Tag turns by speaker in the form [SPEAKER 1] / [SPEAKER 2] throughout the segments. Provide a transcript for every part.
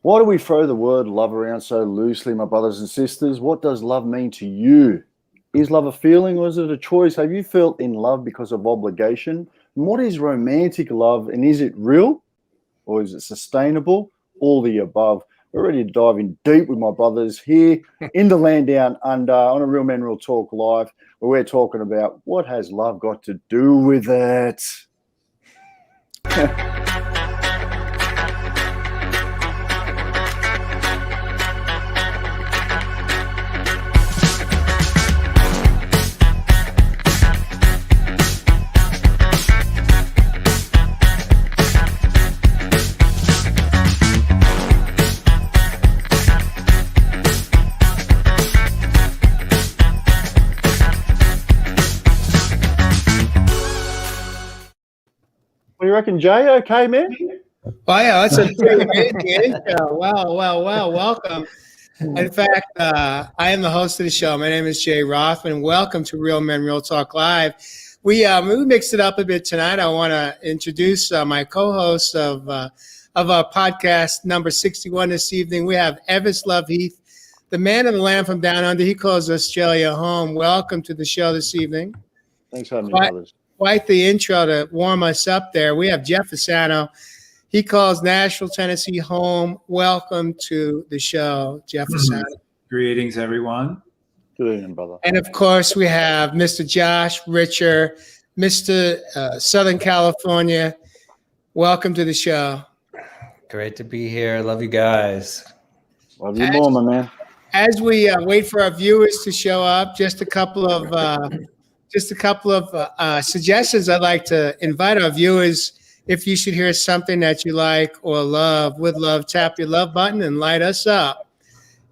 [SPEAKER 1] Why do we throw the word love around so loosely, my brothers and sisters? What does love mean to you? Is love a feeling or is it a choice? Have you felt in love because of obligation? And what is romantic love, and is it real or is it sustainable? All the above. We're ready to dive in deep with my brothers here in the land down under on a Real Men Real Talk Live, where we're talking about what has love got to do with it. What do you reckon, Jay? Okay, man?
[SPEAKER 2] Oh, yeah, that's a pretty amazing intro. Wow, welcome. In fact, I am the host of the show. My name is Jay Rothman. Welcome to Real Men Real Talk Live. We mixed it up a bit tonight. I want to introduce my co-host of our podcast number 61 this evening. We have Evis Heath, the man of the land from down under. He calls Australia home. Welcome to the show this evening.
[SPEAKER 1] Thanks for having me, brothers.
[SPEAKER 2] Quite the intro to warm us up there. We have Jeff Fasano. He calls Nashville, Tennessee home. Welcome to the show, Jeff Fasano.
[SPEAKER 3] Greetings, everyone.
[SPEAKER 1] Good evening, brother.
[SPEAKER 2] And of course, we have Mr. Josh Ritcher, Mr. Southern California. Welcome to the show.
[SPEAKER 4] Great to be here. Love you guys.
[SPEAKER 1] Love you more, my man.
[SPEAKER 2] As we wait for our viewers to show up, just a couple of suggestions. I'd like to invite our viewers. If you should hear something that you like or love, with love, tap your love button and light us up.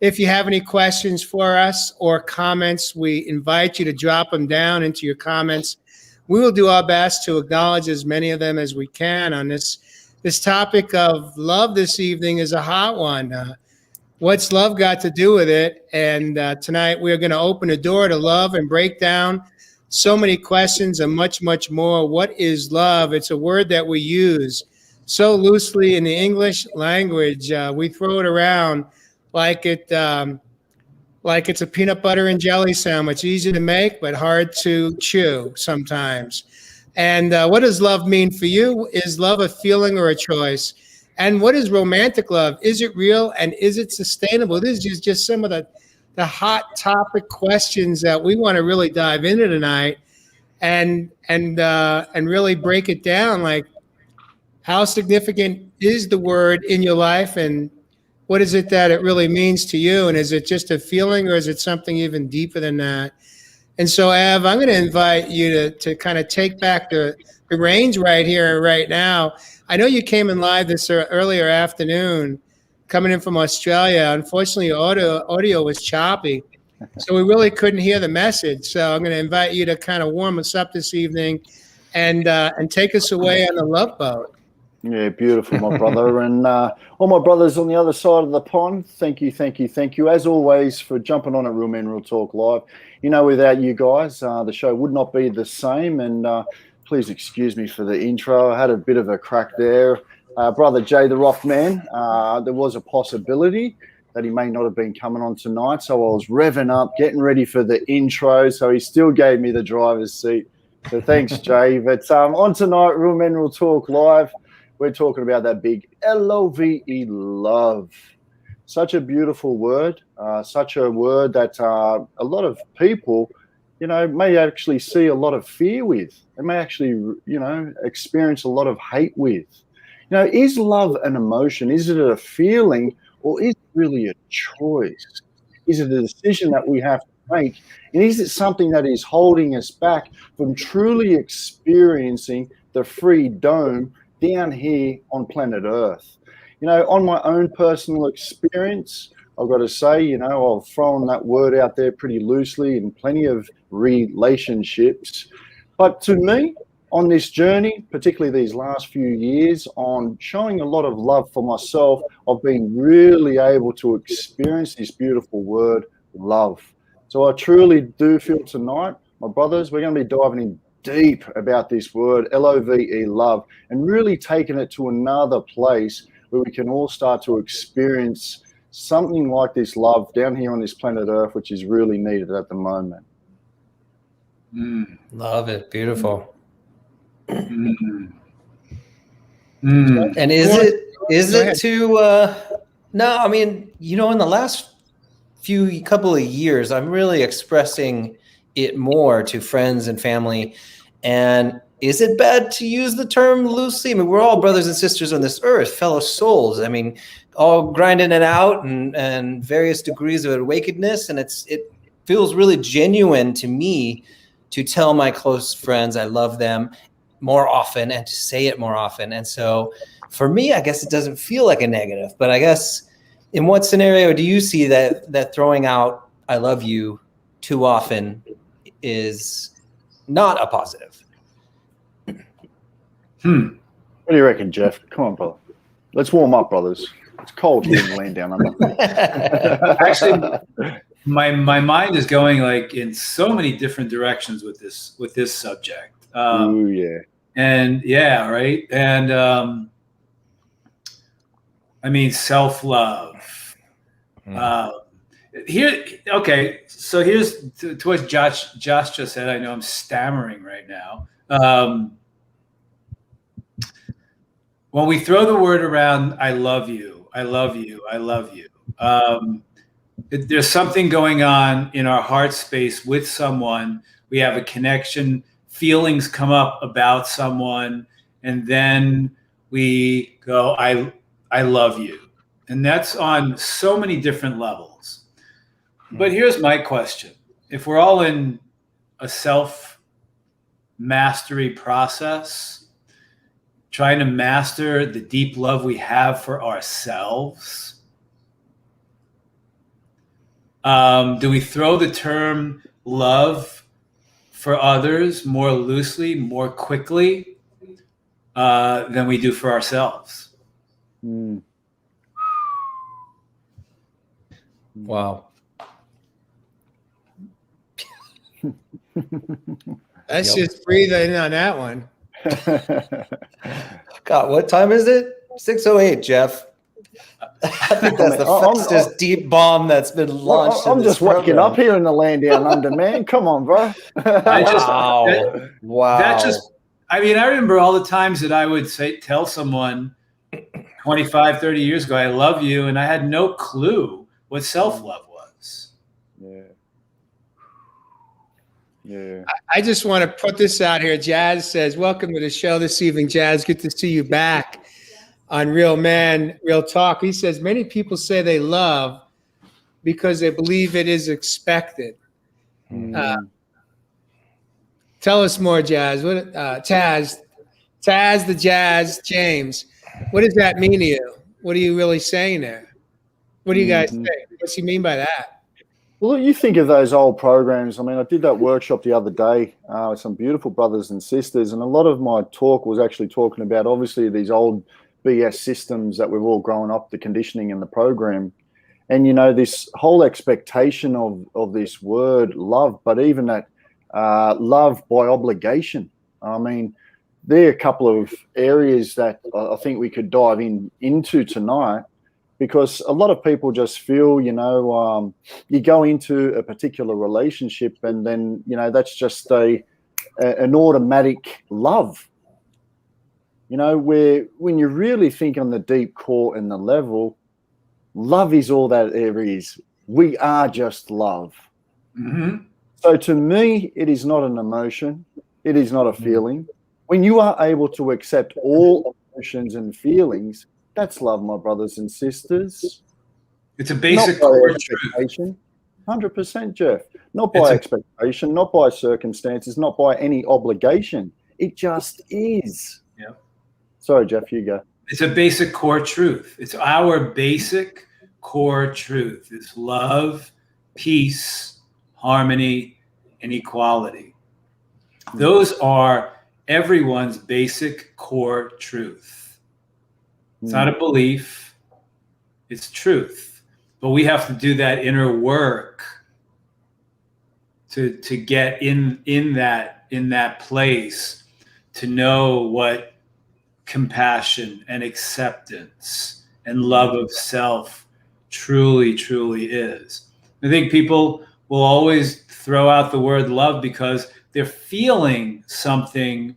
[SPEAKER 2] If you have any questions for us or comments, we invite you to drop them down into your comments. We will do our best to acknowledge as many of them as we can on this topic of love. This evening is a hot one. What's love got to do with it? And tonight we're going to open the door to love and break down so many questions and much, much more. What is love? It's a word that we use so loosely in the English language. We throw it around like it's a peanut butter and jelly sandwich, easy to make, but hard to chew sometimes. And what does love mean for you? Is love a feeling or a choice? And what is romantic love? Is it real and is it sustainable? This is just some of the hot topic questions that we want to really dive into tonight and really break it down. Like, how significant is the word in your life, and what is it that it really means to you? And is it just a feeling, or is it something even deeper than that? And so, Ev, I'm going to invite you to kind of take back the reins right here and right now. I know you came in live this earlier afternoon, coming in from Australia. Unfortunately, audio was choppy, so we really couldn't hear the message. So I'm going to invite you to kind of warm us up this evening and take us away on the Love Boat.
[SPEAKER 1] Yeah, beautiful, my brother. And all my brothers on the other side of the pond, thank you, as always, for jumping on at Real Men Real Talk Live. You know, without you guys, the show would not be the same. And please excuse me for the intro. I had a bit of a crack there. Brother Jay the Rothman, there was a possibility that he may not have been coming on tonight, so I was revving up, getting ready for the intro, so he still gave me the driver's seat. So thanks, Jay. But on tonight, Real Men Real Talk Live, we're talking about that big L-O-V-E, love. Such a beautiful word, such a word that a lot of people, you know, may actually see a lot of fear with. They may actually, you know, experience a lot of hate with. You know, is love an emotion? Is it a feeling, or is it really a choice? Is it a decision that we have to make? And is it something that is holding us back from truly experiencing the freedom down here on planet Earth? You know, on my own personal experience, I've got to say, you know, I've thrown that word out there pretty loosely in plenty of relationships. But to me, on this journey, particularly these last few years, on showing a lot of love for myself, I've been really able to experience this beautiful word, love. So I truly do feel tonight, my brothers, we're going to be diving in deep about this word, L-O-V-E, love, and really taking it to another place where we can all start to experience something like this love down here on this planet Earth, which is really needed at the moment.
[SPEAKER 4] Love it. Beautiful.
[SPEAKER 3] Mm.
[SPEAKER 4] And is it to no, I mean, in the last couple of years, I'm really expressing it more to friends and family. And is it bad to use the term loosely? I mean, we're all brothers and sisters on this earth, fellow souls. I mean, all grinding it out and various degrees of awakenedness. And it feels really genuine to me to tell my close friends I love them more often and to say it more often. And so for me, I guess it doesn't feel like a negative, but I guess in what scenario do you see that throwing out I love you too often is not a positive?
[SPEAKER 1] What do you reckon, Jeff? Come on, brother. Let's warm up, brothers. It's cold here in the land down under.
[SPEAKER 3] Actually, my mind is going like in so many different directions with this subject.
[SPEAKER 1] Ooh, yeah.
[SPEAKER 3] And yeah, right. And I mean, self-love. Okay. So here's to what Josh just said. I know I'm stammering right now. When we throw the word around, I love you, I love you, I love you. There's something going on in our heart space with someone. We have a connection, feelings come up about someone, and then we go, I love you. And that's on so many different levels. But here's my question. If we're all in a self-mastery process, trying to master the deep love we have for ourselves, do we throw the term love for others more loosely, more quickly than we do for ourselves?
[SPEAKER 4] Wow.
[SPEAKER 2] Let's just breathe in on that one.
[SPEAKER 4] God, what time is it? 6:08, Jeff. I think that's the fastest deep bomb that's been launched.
[SPEAKER 1] I'm just waking up here in the land down under, man. Come on, bro.
[SPEAKER 4] Wow.
[SPEAKER 3] That just, I mean, I remember all the times that I would tell someone 25, 30 years ago, I love you. And I had no clue what self-love was.
[SPEAKER 1] Yeah.
[SPEAKER 2] I just want to put this out here. Jazz says, welcome to the show this evening, Jazz. Good to see you back on Real Man, Real Talk. He says, many people say they love because they believe it is expected. Tell us more, Jazz. What, Taz, the Jazz, James, what does that mean to you? What are you really saying there? What do you guys think? What's he mean by that?
[SPEAKER 1] Well, you think of those old programs. I mean, I did that workshop the other day with some beautiful brothers and sisters, and a lot of my talk was actually talking about, obviously, these old BS systems that we've all grown up, the conditioning and the program. And, this whole expectation of this word love, but even that love by obligation. I mean, there are a couple of areas that I think we could dive into tonight. Because a lot of people just feel, you go into a particular relationship and then, that's just an automatic love. Where when you really think on the deep core and the level, love is all that there is. We are just love.
[SPEAKER 3] Mm-hmm.
[SPEAKER 1] So to me, it is not an emotion. It is not a feeling. When you are able to accept all emotions and feelings, that's love, my brothers and sisters.
[SPEAKER 3] It's a basic core
[SPEAKER 1] truth. 100%, Jeff. Not by expectation, not by circumstances, not by any obligation. It just is.
[SPEAKER 3] Yeah.
[SPEAKER 1] Sorry, Jeff, you go.
[SPEAKER 3] It's a basic core truth. It's our basic core truth. It's love, peace, harmony, and equality. Those are everyone's basic core truth. It's not a belief, it's truth. But we have to do that inner work to get in that place, to know what compassion and acceptance and love of self truly, truly is. I think people will always throw out the word love because they're feeling something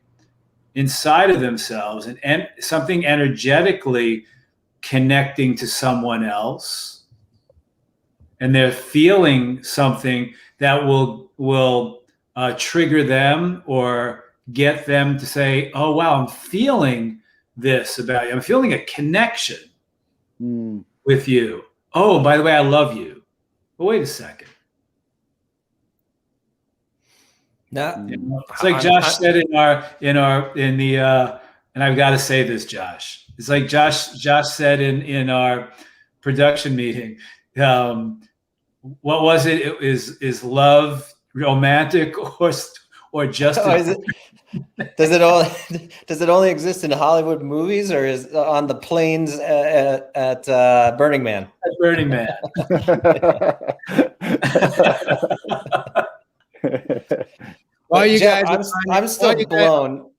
[SPEAKER 3] inside of themselves and something energetically connecting to someone else. And they're feeling something that will trigger them or get them to say, oh, wow, I'm feeling this about you. I'm feeling a connection with you. Oh, by the way, I love you. But wait a second.
[SPEAKER 4] No,
[SPEAKER 3] It's like Josh said in the and I've got to say this, Josh. It's like Josh said in our production meeting. What was it? Is love romantic or just?
[SPEAKER 4] Does it only exist in Hollywood movies, or is on the planes at Burning Man?
[SPEAKER 3] At Burning Man.
[SPEAKER 2] While you
[SPEAKER 4] Jeff,
[SPEAKER 2] guys,
[SPEAKER 4] I'm still blown.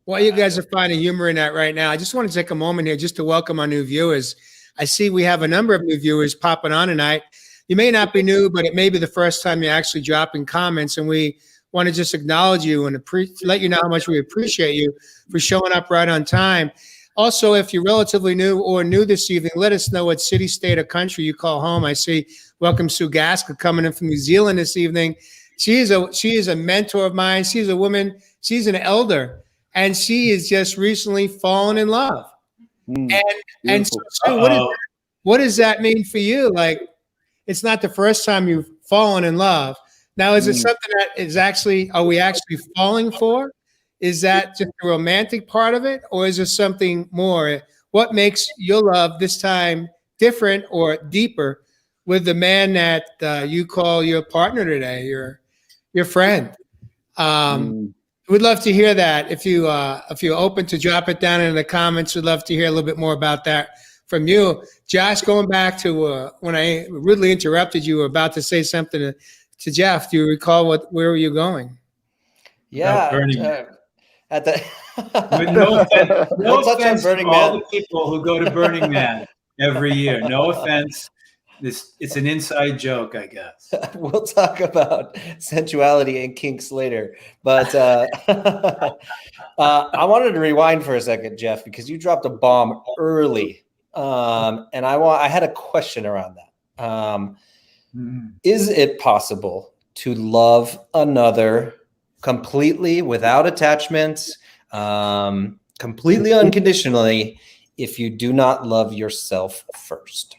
[SPEAKER 2] While you guys are finding humor in that right now, I just want to take a moment here just to welcome our new viewers. I see we have a number of new viewers popping on tonight. You may not be new, but it may be the first time you're actually dropping comments, and we want to just acknowledge you and let you know how much we appreciate you for showing up right on time. Also, if you're relatively new or new this evening, let us know what city, state, or country you call home. I see welcome Sue Gaskell coming in from New Zealand this evening. She is a mentor of mine. She's a woman. She's an elder, and she is just recently fallen in love. And so, Sue, what does that mean for you? Like, it's not the first time you've fallen in love. Now, is it something that is are we actually falling for? Is that just the romantic part of it, or is there something more? What makes your love this time different or deeper with the man that you call your partner today, your friend? We'd love to hear that. If you're open to drop it down in the comments, we'd love to hear a little bit more about that from you. Josh, going back to when I rudely interrupted you, were about to say something to Jeff. Do you recall where were you going?
[SPEAKER 4] Yeah. At the
[SPEAKER 3] no offense,
[SPEAKER 4] on Burning
[SPEAKER 3] to all
[SPEAKER 4] Man.
[SPEAKER 3] the people who go to Burning Man every year. No offense. It's an inside joke, I guess.
[SPEAKER 4] We'll talk about sensuality and kinks later. But I wanted to rewind for a second, Jeff, because you dropped a bomb early. And I had a question around that. Is it possible to love another completely without attachments, completely unconditionally, if you do not love yourself first?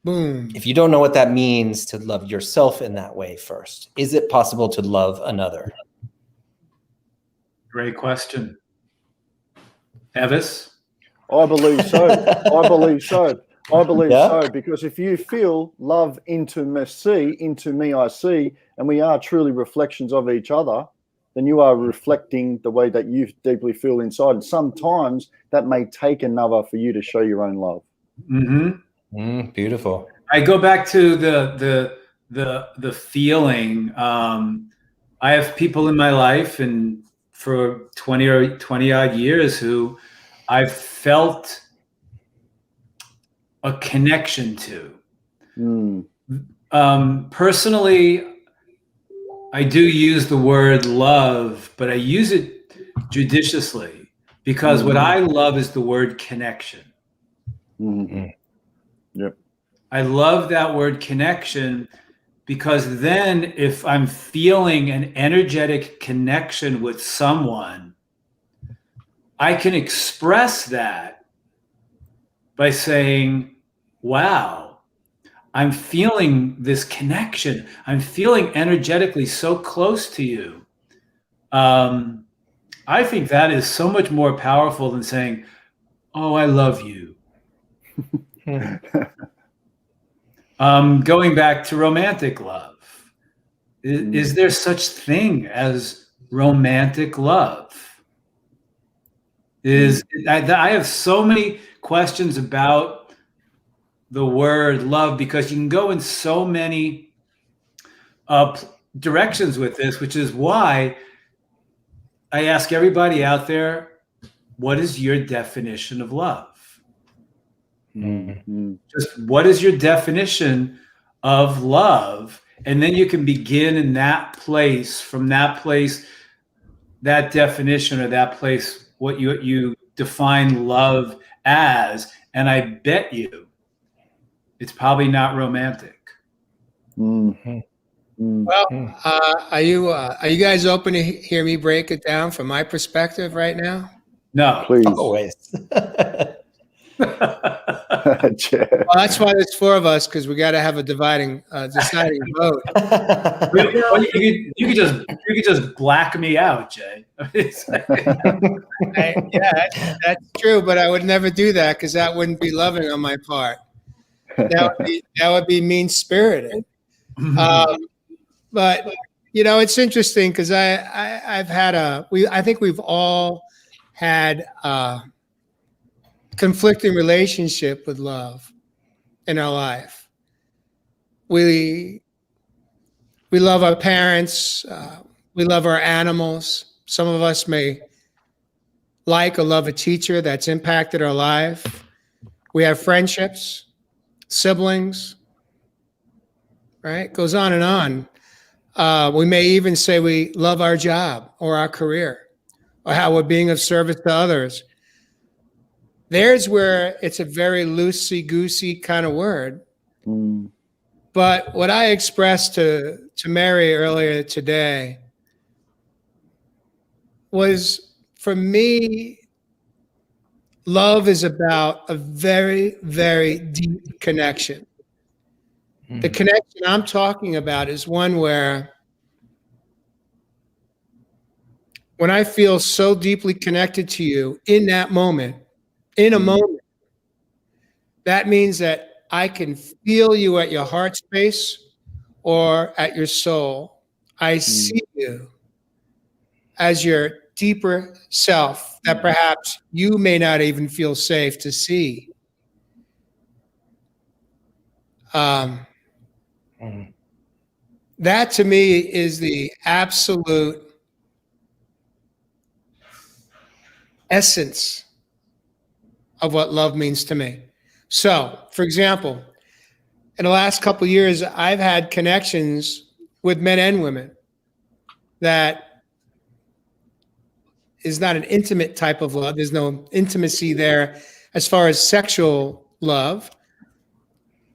[SPEAKER 2] Boom.
[SPEAKER 4] If you don't know what that means to love yourself in that way first, is it possible to love another?
[SPEAKER 3] Great question. Evis?
[SPEAKER 1] I believe so. I believe so.
[SPEAKER 4] Yeah?
[SPEAKER 1] So, because if you feel love into me I see, and we are truly reflections of each other, then you are reflecting the way that you deeply feel inside. And sometimes that may take another for you to show your own love.
[SPEAKER 4] Beautiful.
[SPEAKER 3] I go back to the feeling. I have people in my life, and for 20 odd years, who I've felt a connection to. Personally, I do use the word love, but I use it judiciously, because what I love is the word connection.
[SPEAKER 1] Yep.
[SPEAKER 3] I love that word connection, because then if I'm feeling an energetic connection with someone, I can express that by saying, wow, I'm feeling this connection. I'm feeling energetically so close to you. I think that is so much more powerful than saying, oh, I love you. Going back to romantic love, is there such thing as romantic love? I have so many questions about the word love, because you can go in so many directions with this, which is why I ask everybody out there, what is your definition of love?
[SPEAKER 1] Mm-hmm.
[SPEAKER 3] Just what is your definition of love? And then you can begin in that place, from that place, that definition or that place, what you define love as. And I bet you it's probably not romantic.
[SPEAKER 1] Mm-hmm.
[SPEAKER 2] Well, are you guys open to hear me break it down from my perspective right now?
[SPEAKER 3] No.
[SPEAKER 1] Please.
[SPEAKER 4] Always.
[SPEAKER 1] Jeff.
[SPEAKER 2] Well, that's why there's four of us, because we got to have a deciding vote.
[SPEAKER 3] Well, you could just black me out, Jay.
[SPEAKER 2] Yeah, that's true, but I would never do that, because that wouldn't be loving on my part. That would be mean spirited. But it's interesting, because I think we've all had a conflicting relationship with love in our life. We love our parents. We love our animals. Some of us may like or love a teacher that's impacted our life. We have friendships, siblings, right? Goes on and on. We may even say we love our job or our career or how we're being of service to others. There's where it's a very loosey-goosey kind of word.
[SPEAKER 1] Mm.
[SPEAKER 2] But what I expressed to Mary earlier today was, for me, love is about a very, very deep connection. The connection I'm talking about is one where, when I feel so deeply connected to you in that moment, in a moment, that means that I can feel you at your heart space or at your soul. I see you as your deeper self that perhaps you may not even feel safe to see. That to me is the absolute essence of what love means to me. So, for example, in the last couple of years, I've had connections with men and women that is not an intimate type of love. There's no intimacy there as far as sexual love,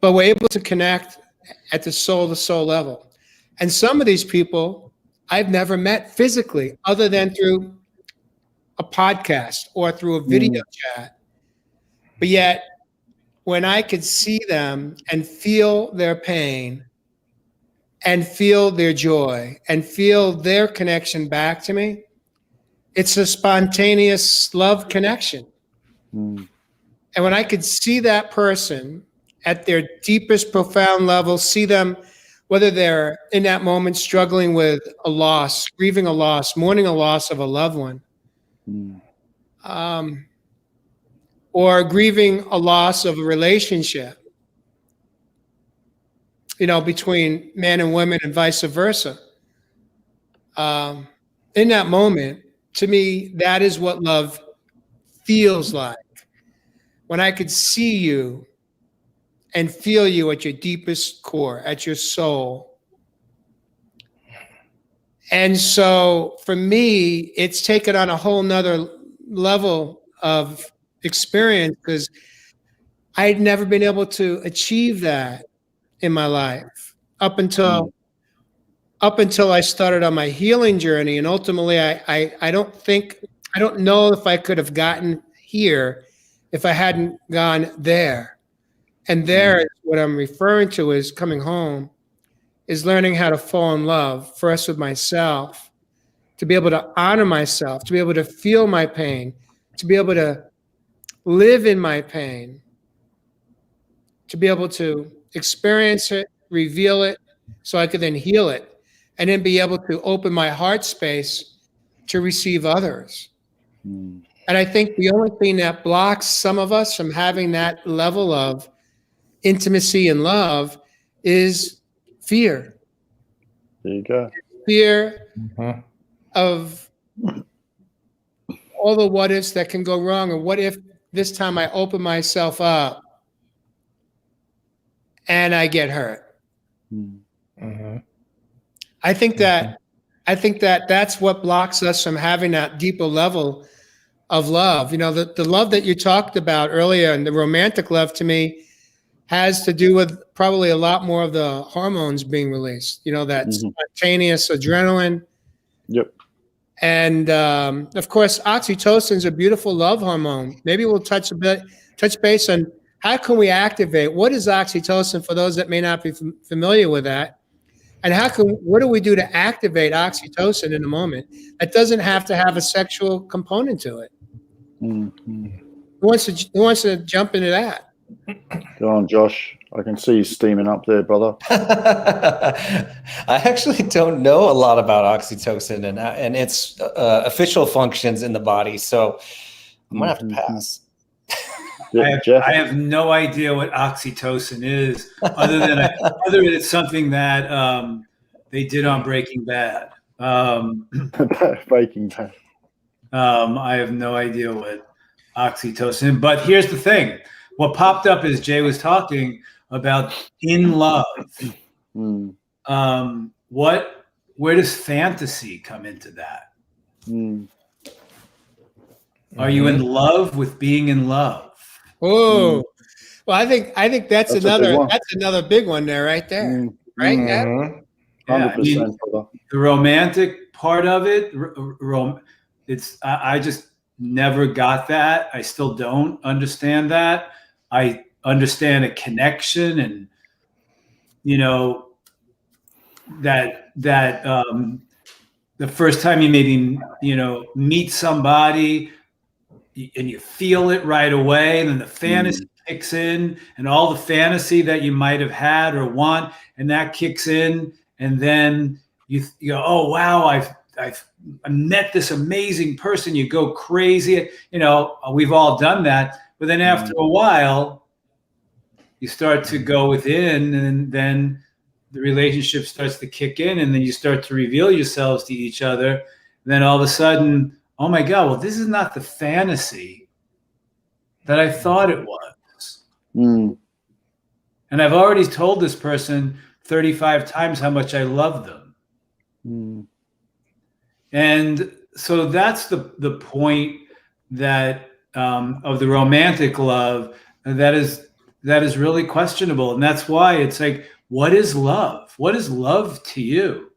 [SPEAKER 2] but we're able to connect at the soul-to-soul level. And some of these people I've never met physically other than through a podcast or through a video chat. But yet, when I could see them and feel their pain and feel their joy and feel their connection back to me, it's a spontaneous love connection. And when I could see that person at their deepest, profound level, see them, whether they're in that moment struggling with a loss, grieving a loss, mourning a loss of a loved one, or grieving a loss of a relationship, between men and women and vice versa. In that moment, to me, that is what love feels like. When I could see you and feel you at your deepest core, at your soul. And so for me, it's taken on a whole nother level of experience, because I'd never been able to achieve that in my life up until I started on my healing journey. And ultimately, I don't know if I could have gotten here if I hadn't gone there. And there is what I'm referring to as coming home, is learning how to fall in love, first with myself, to be able to honor myself, to be able to feel my pain, to be able to live in my pain, to be able to experience it, reveal it, so I could then heal it, and then be able to open my heart space to receive others. And I think the only thing that blocks some of us from having that level of intimacy and love is fear.
[SPEAKER 1] There you go.
[SPEAKER 2] Fear of all the what ifs that can go wrong. Or what if this time I open myself up and I get hurt.
[SPEAKER 4] Mm-hmm.
[SPEAKER 2] I think that that's what blocks us from having that deeper level of love. You know, the love that you talked about earlier, and the romantic love, to me has to do with probably a lot more of the hormones being released. You know, that spontaneous adrenaline.
[SPEAKER 1] Yep.
[SPEAKER 2] And of course, oxytocin is a beautiful love hormone. Maybe we'll touch base on how can we activate. What is oxytocin for those that may not be familiar with that? And what do we do to activate oxytocin in a moment? It doesn't have to have a sexual component to it.
[SPEAKER 1] Mm-hmm.
[SPEAKER 2] Who wants to jump into that?
[SPEAKER 1] Go on, Josh. I can see you steaming up there, brother.
[SPEAKER 4] I actually don't know a lot about oxytocin and its official functions in the body, so I'm gonna have to pass.
[SPEAKER 3] I have no idea what oxytocin is, other than it's something that they did on Breaking Bad.
[SPEAKER 1] Breaking Bad.
[SPEAKER 3] I have no idea what oxytocin. But here's the thing: what popped up as Jay was talking about in love. Where does fantasy come into that? Are you in love with being in love?
[SPEAKER 2] Oh, well, I think that's another big one there, right there, right?
[SPEAKER 1] Mm-hmm. 100%.
[SPEAKER 3] The romantic part of it, I just never got that. I still don't understand that. I understand a connection, and you know that the first time you maybe meet somebody and you feel it right away, and then the fantasy kicks in, and all the fantasy that you might have had or want, and that kicks in, and then you go, oh wow, I've met this amazing person. You go crazy. We've all done that. But then after a while, you start to go within, and then the relationship starts to kick in, and then you start to reveal yourselves to each other. And then all of a sudden, oh my God, well, this is not the fantasy that I thought it was. And I've already told this person 35 times how much I love them. And so that's the point that of the romantic love that is really questionable. And that's why it's like, what is love? What is love to you?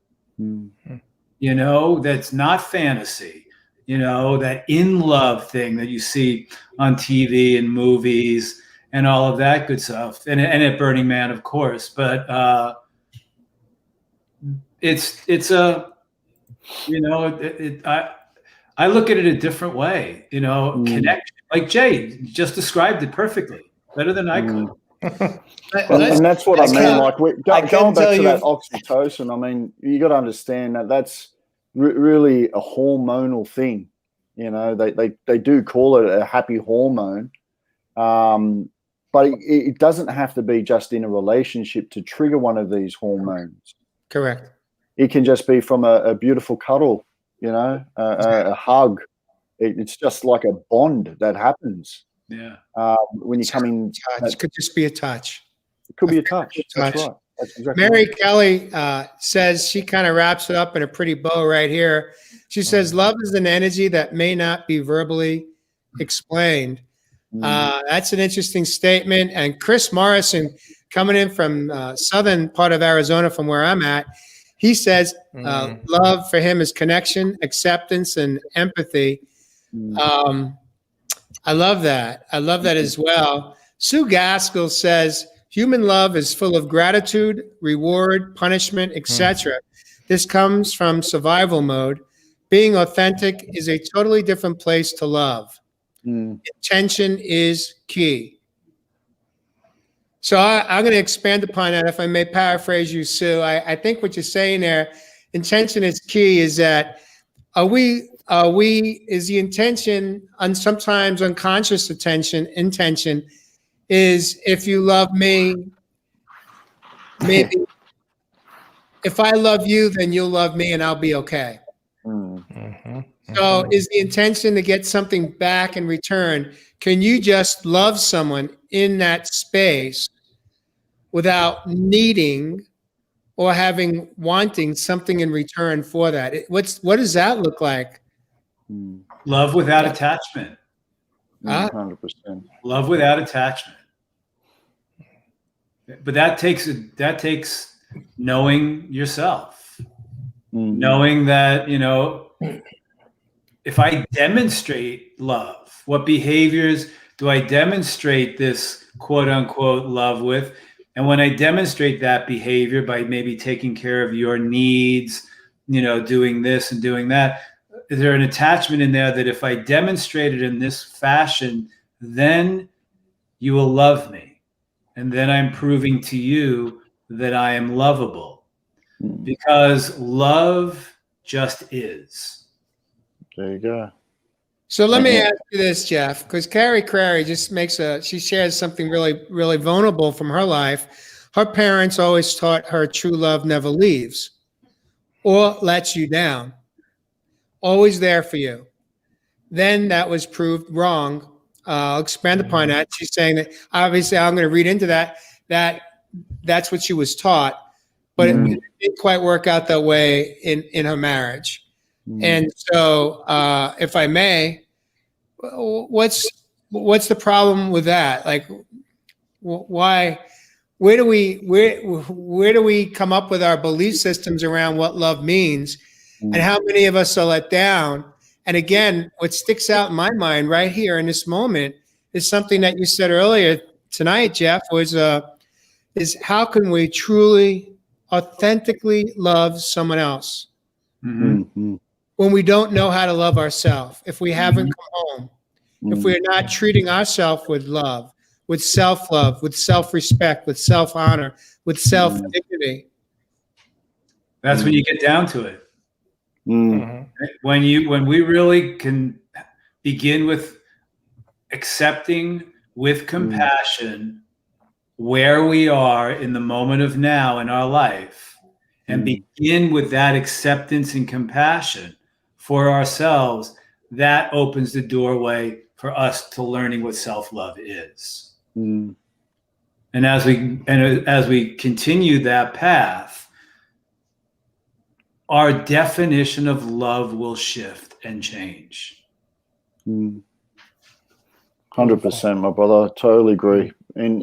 [SPEAKER 3] That's not fantasy, that in love thing that you see on TV and movies and all of that good stuff. And at Burning Man, of course, but it's a, I look at it a different way, connection. Like Jay just described it perfectly, better than I could.
[SPEAKER 1] And that's what I mean. Like, going back to that oxytocin, I mean, you got to understand that that's really a hormonal thing. They do call it a happy hormone, but it doesn't have to be just in a relationship to trigger one of these hormones.
[SPEAKER 2] Correct.
[SPEAKER 1] It can just be from a beautiful cuddle, a hug. It's just like a bond that happens.
[SPEAKER 3] Yeah.
[SPEAKER 1] When you come in,
[SPEAKER 2] it could just be a touch.
[SPEAKER 1] It could be a touch. That's right. That's exactly
[SPEAKER 2] Mary
[SPEAKER 1] right.
[SPEAKER 2] Kelly says, she kind of wraps it up in a pretty bow right here. She says, love is an energy that may not be verbally explained. That's an interesting statement. And Chris Morrison, coming in from southern part of Arizona, from where I'm at, he says love for him is connection, acceptance, and empathy. I love that. I love that as well. Sue Gaskell says, human love is full of gratitude, reward, punishment, etc. This comes from survival mode. Being authentic is a totally different place to love. Intention is key. So I'm going to expand upon that, if I may paraphrase you, Sue. I think what you're saying there, intention is key, is that is the intention, and sometimes unconscious intention is, if you love me, maybe if I love you, then you'll love me and I'll be okay. So is the intention to get something back in return? Can you just love someone in that space without needing or wanting something in return for that? What does that look like?
[SPEAKER 3] Love without attachment.
[SPEAKER 1] 100%.
[SPEAKER 3] Love without attachment. But that takes knowing yourself, knowing that, if I demonstrate love, what behaviors do I demonstrate this quote unquote love with? And when I demonstrate that behavior by maybe taking care of your needs, doing this and doing that, is there an attachment in there that if I demonstrate it in this fashion, then you will love me? And then I'm proving to you that I am lovable, because love just is.
[SPEAKER 1] There you go.
[SPEAKER 2] So let me ask you this, Jeff, because Carrie Crary just she shares something really, really vulnerable from her life. Her parents always taught her true love never leaves or lets you down, always there for you. Then that was proved wrong. I'll expand upon that. She's saying that, obviously, I'm going to read into that's what she was taught, but it didn't quite work out that way in her marriage. And so, if I may, what's the problem with that? Like, why? Where do we come up with our belief systems around what love means, and how many of us are let down? And again, what sticks out in my mind right here in this moment is something that you said earlier tonight, Jeff, is how can we truly, authentically love someone else when we don't know how to love ourselves, if we haven't come home, if we're not treating ourselves with love, with self-love, with self-respect, with self-honor, with self-dignity.
[SPEAKER 3] That's when you get down to it. When we really can begin with accepting with compassion where we are in the moment of now in our life, and begin with that acceptance and compassion for ourselves, that opens the doorway for us to learning what self-love is. And as we continue that path, our definition of love will shift and change.
[SPEAKER 1] 100%, my brother. I totally agree. And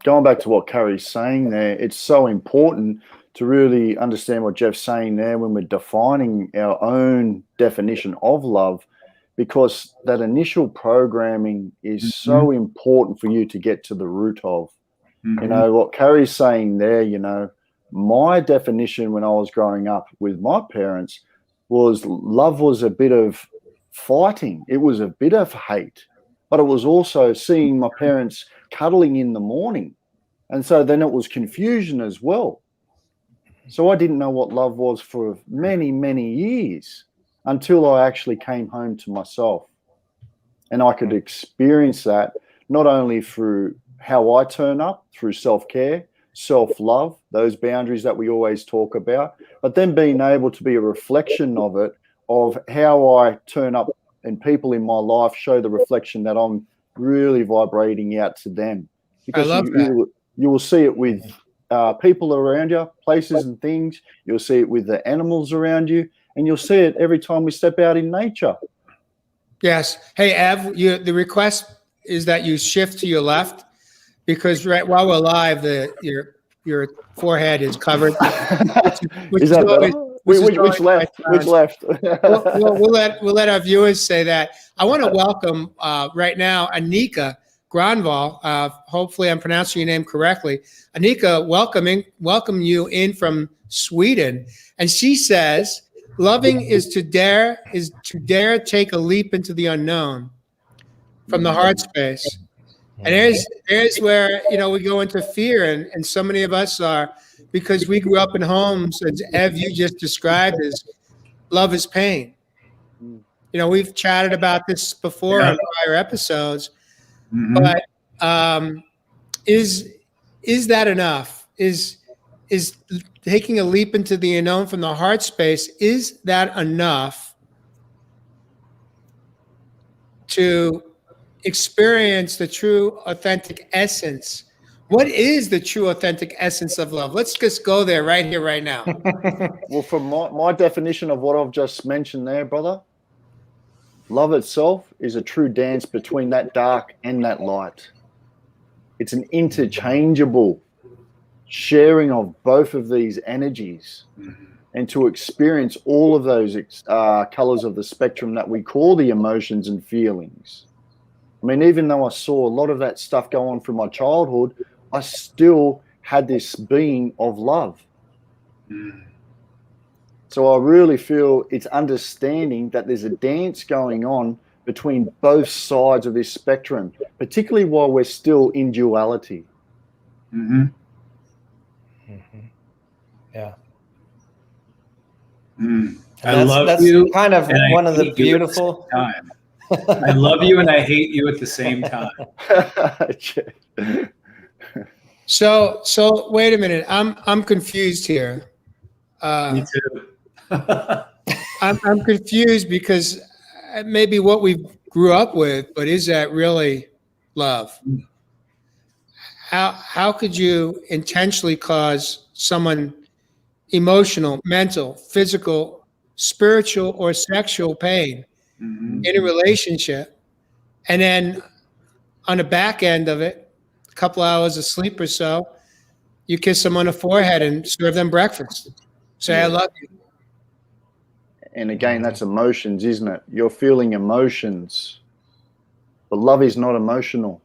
[SPEAKER 1] going back to what Carrie's saying there, it's so important to really understand what Jeff's saying there when we're defining our own definition of love, because that initial programming is so important for you to get to the root of. What Carrie's saying there, my definition when I was growing up with my parents was love was a bit of fighting. It was a bit of hate, but it was also seeing my parents cuddling in the morning. And so then it was confusion as well. So I didn't know what love was for many, many years until I actually came home to myself. And I could experience that not only through how I turn up, through self-care, self-love, those boundaries that we always talk about, but then being able to be a reflection of it, of how I turn up and people in my life show the reflection that I'm really vibrating out to them. Because you will see it with people around you, places and things. You'll see it with the animals around you, and you'll see it every time we step out in nature.
[SPEAKER 2] Yes. Hey, Ev, the request is that you shift to your left, because right while we're live, your forehead is covered.
[SPEAKER 1] Is that better? Which left? Which left?
[SPEAKER 2] we'll let our viewers say that. I want to welcome right now Anika Granval. Hopefully, I'm pronouncing your name correctly. Anika, welcome you in from Sweden, and she says, "Loving is to dare take a leap into the unknown from the heart space." And there's where we go into fear, and so many of us are, because we grew up in homes, as Ev you just described, as love is pain. We've chatted about this before on prior episodes, but is that enough? Is taking a leap into the unknown from the heart space, is that enough to experience the true authentic essence What is the true, authentic essence of love? Let's just go there right here, right now.
[SPEAKER 1] Well, from my definition of what I've just mentioned there, brother, love itself is a true dance between that dark and that light. It's an interchangeable sharing of both of these energies, and to experience all of those colors of the spectrum that we call the emotions and feelings. I mean, even though I saw a lot of that stuff go on through my childhood, I still had this being of love. So I really feel it's understanding that there's a dance going on between both sides of this spectrum, particularly while we're still in duality.
[SPEAKER 4] Yeah.
[SPEAKER 3] I love you.
[SPEAKER 4] Kind of
[SPEAKER 3] and
[SPEAKER 4] one
[SPEAKER 3] I
[SPEAKER 4] of the
[SPEAKER 3] hate you at the
[SPEAKER 4] beautiful.
[SPEAKER 3] same time. I love you and I hate you at the same time.
[SPEAKER 2] So wait a minute. I'm confused here.
[SPEAKER 3] Me too.
[SPEAKER 2] I'm confused because maybe what we grew up with, but is that really love? How could you intentionally cause someone emotional, mental, physical, spiritual, or sexual pain in a relationship, and then on the back end of it, a couple hours of sleep or so, you kiss them on the forehead and serve them breakfast. Say, I love you.
[SPEAKER 1] And again, that's emotions, isn't it? You're feeling emotions. But love is not emotional.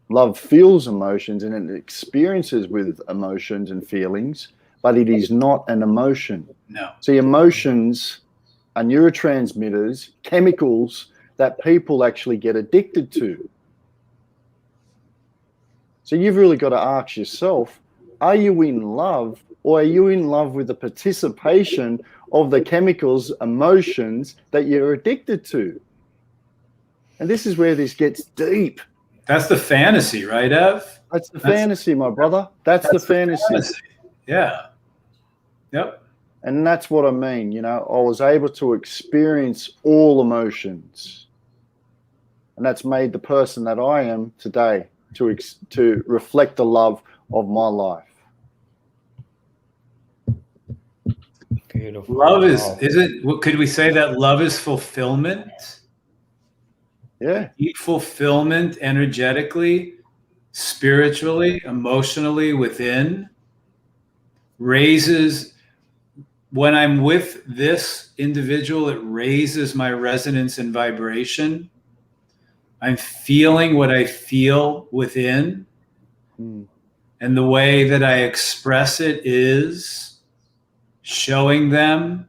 [SPEAKER 1] Love feels emotions and it experiences with emotions and feelings, but it is not an emotion.
[SPEAKER 3] No.
[SPEAKER 1] See, emotions are neurotransmitters, chemicals that people actually get addicted to. So you've really got to ask yourself, are you in love, or are you in love with the participation of the chemicals, emotions that you're addicted to? And this is where this gets deep.
[SPEAKER 3] That's the fantasy, right, Ev?
[SPEAKER 1] That's the fantasy, my brother. That's the fantasy.
[SPEAKER 3] Yeah. Yep.
[SPEAKER 1] And that's what I mean. You know, I was able to experience all emotions. And that's made the person that I am today to reflect the love of my life.
[SPEAKER 4] Beautiful.
[SPEAKER 3] Love is it? Could we say that love is fulfillment?
[SPEAKER 1] Yeah.
[SPEAKER 3] Deep fulfillment energetically, spiritually, emotionally within raises. When I'm with this individual, it raises my resonance and vibration. I'm feeling what I feel within. And the way that I express it is showing them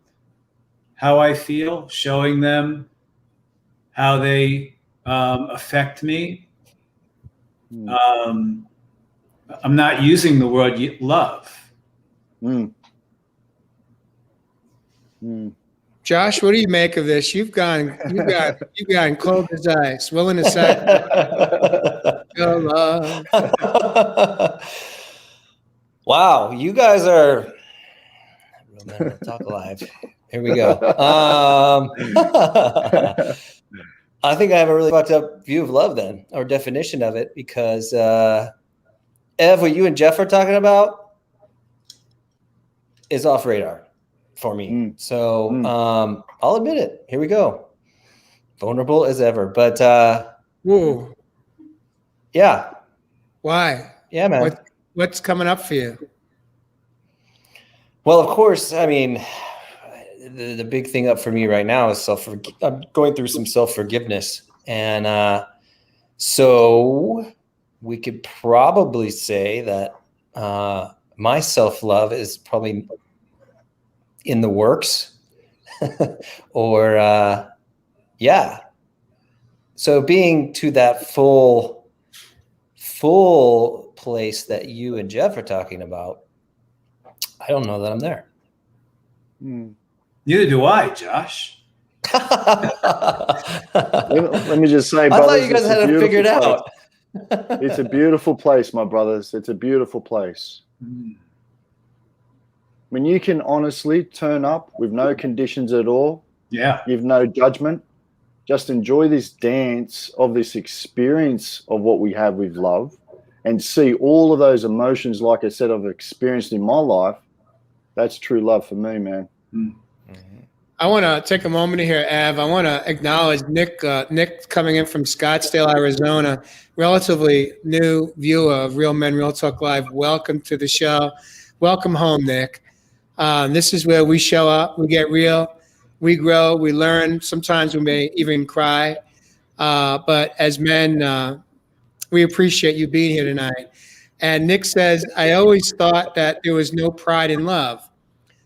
[SPEAKER 3] how I feel, showing them how they affect me. I'm not using the word love.
[SPEAKER 2] Josh, what do you make of this? You've gone cold as ice, willing to sacrifice your love.
[SPEAKER 4] Wow, you guys are real men talk alive. Here we go. I think I have a really fucked up view of love then, or definition of it, because Ev, what you and Jeff are talking about is off radar for me. So I'll admit it. Here we go. Vulnerable as ever. But
[SPEAKER 2] Whoa.
[SPEAKER 4] Yeah.
[SPEAKER 2] Why?
[SPEAKER 4] Yeah, man.
[SPEAKER 2] What's coming up for you?
[SPEAKER 4] Well, of course, I mean, the big thing up for me right now is I'm going through some self-forgiveness. And so we could probably say that my self-love is probably in the works or yeah. So being to that full place that you and Jeff are talking about, I don't know that I'm there.
[SPEAKER 3] Neither do I, Josh.
[SPEAKER 1] Let me just say,
[SPEAKER 4] I
[SPEAKER 1] brothers,
[SPEAKER 4] thought you guys had it figured out.
[SPEAKER 1] It's a beautiful place, my brothers. It's a beautiful place. When you can honestly turn up with no conditions at all, you've no judgment, just enjoy this dance of this experience of what we have with love, and see all of those emotions, like I said, I've experienced in my life, that's true love for me, man.
[SPEAKER 2] I want to take a moment here, Av. I want to acknowledge Nick. Nick coming in from Scottsdale, Arizona, relatively new viewer of Real Men Real Talk Live. Welcome to the show. Welcome home, Nick. This is where we show up. We get real. We grow. We learn. Sometimes we may even cry. But as men, we appreciate you being here tonight. And Nick says, I always thought that there was no pride in love.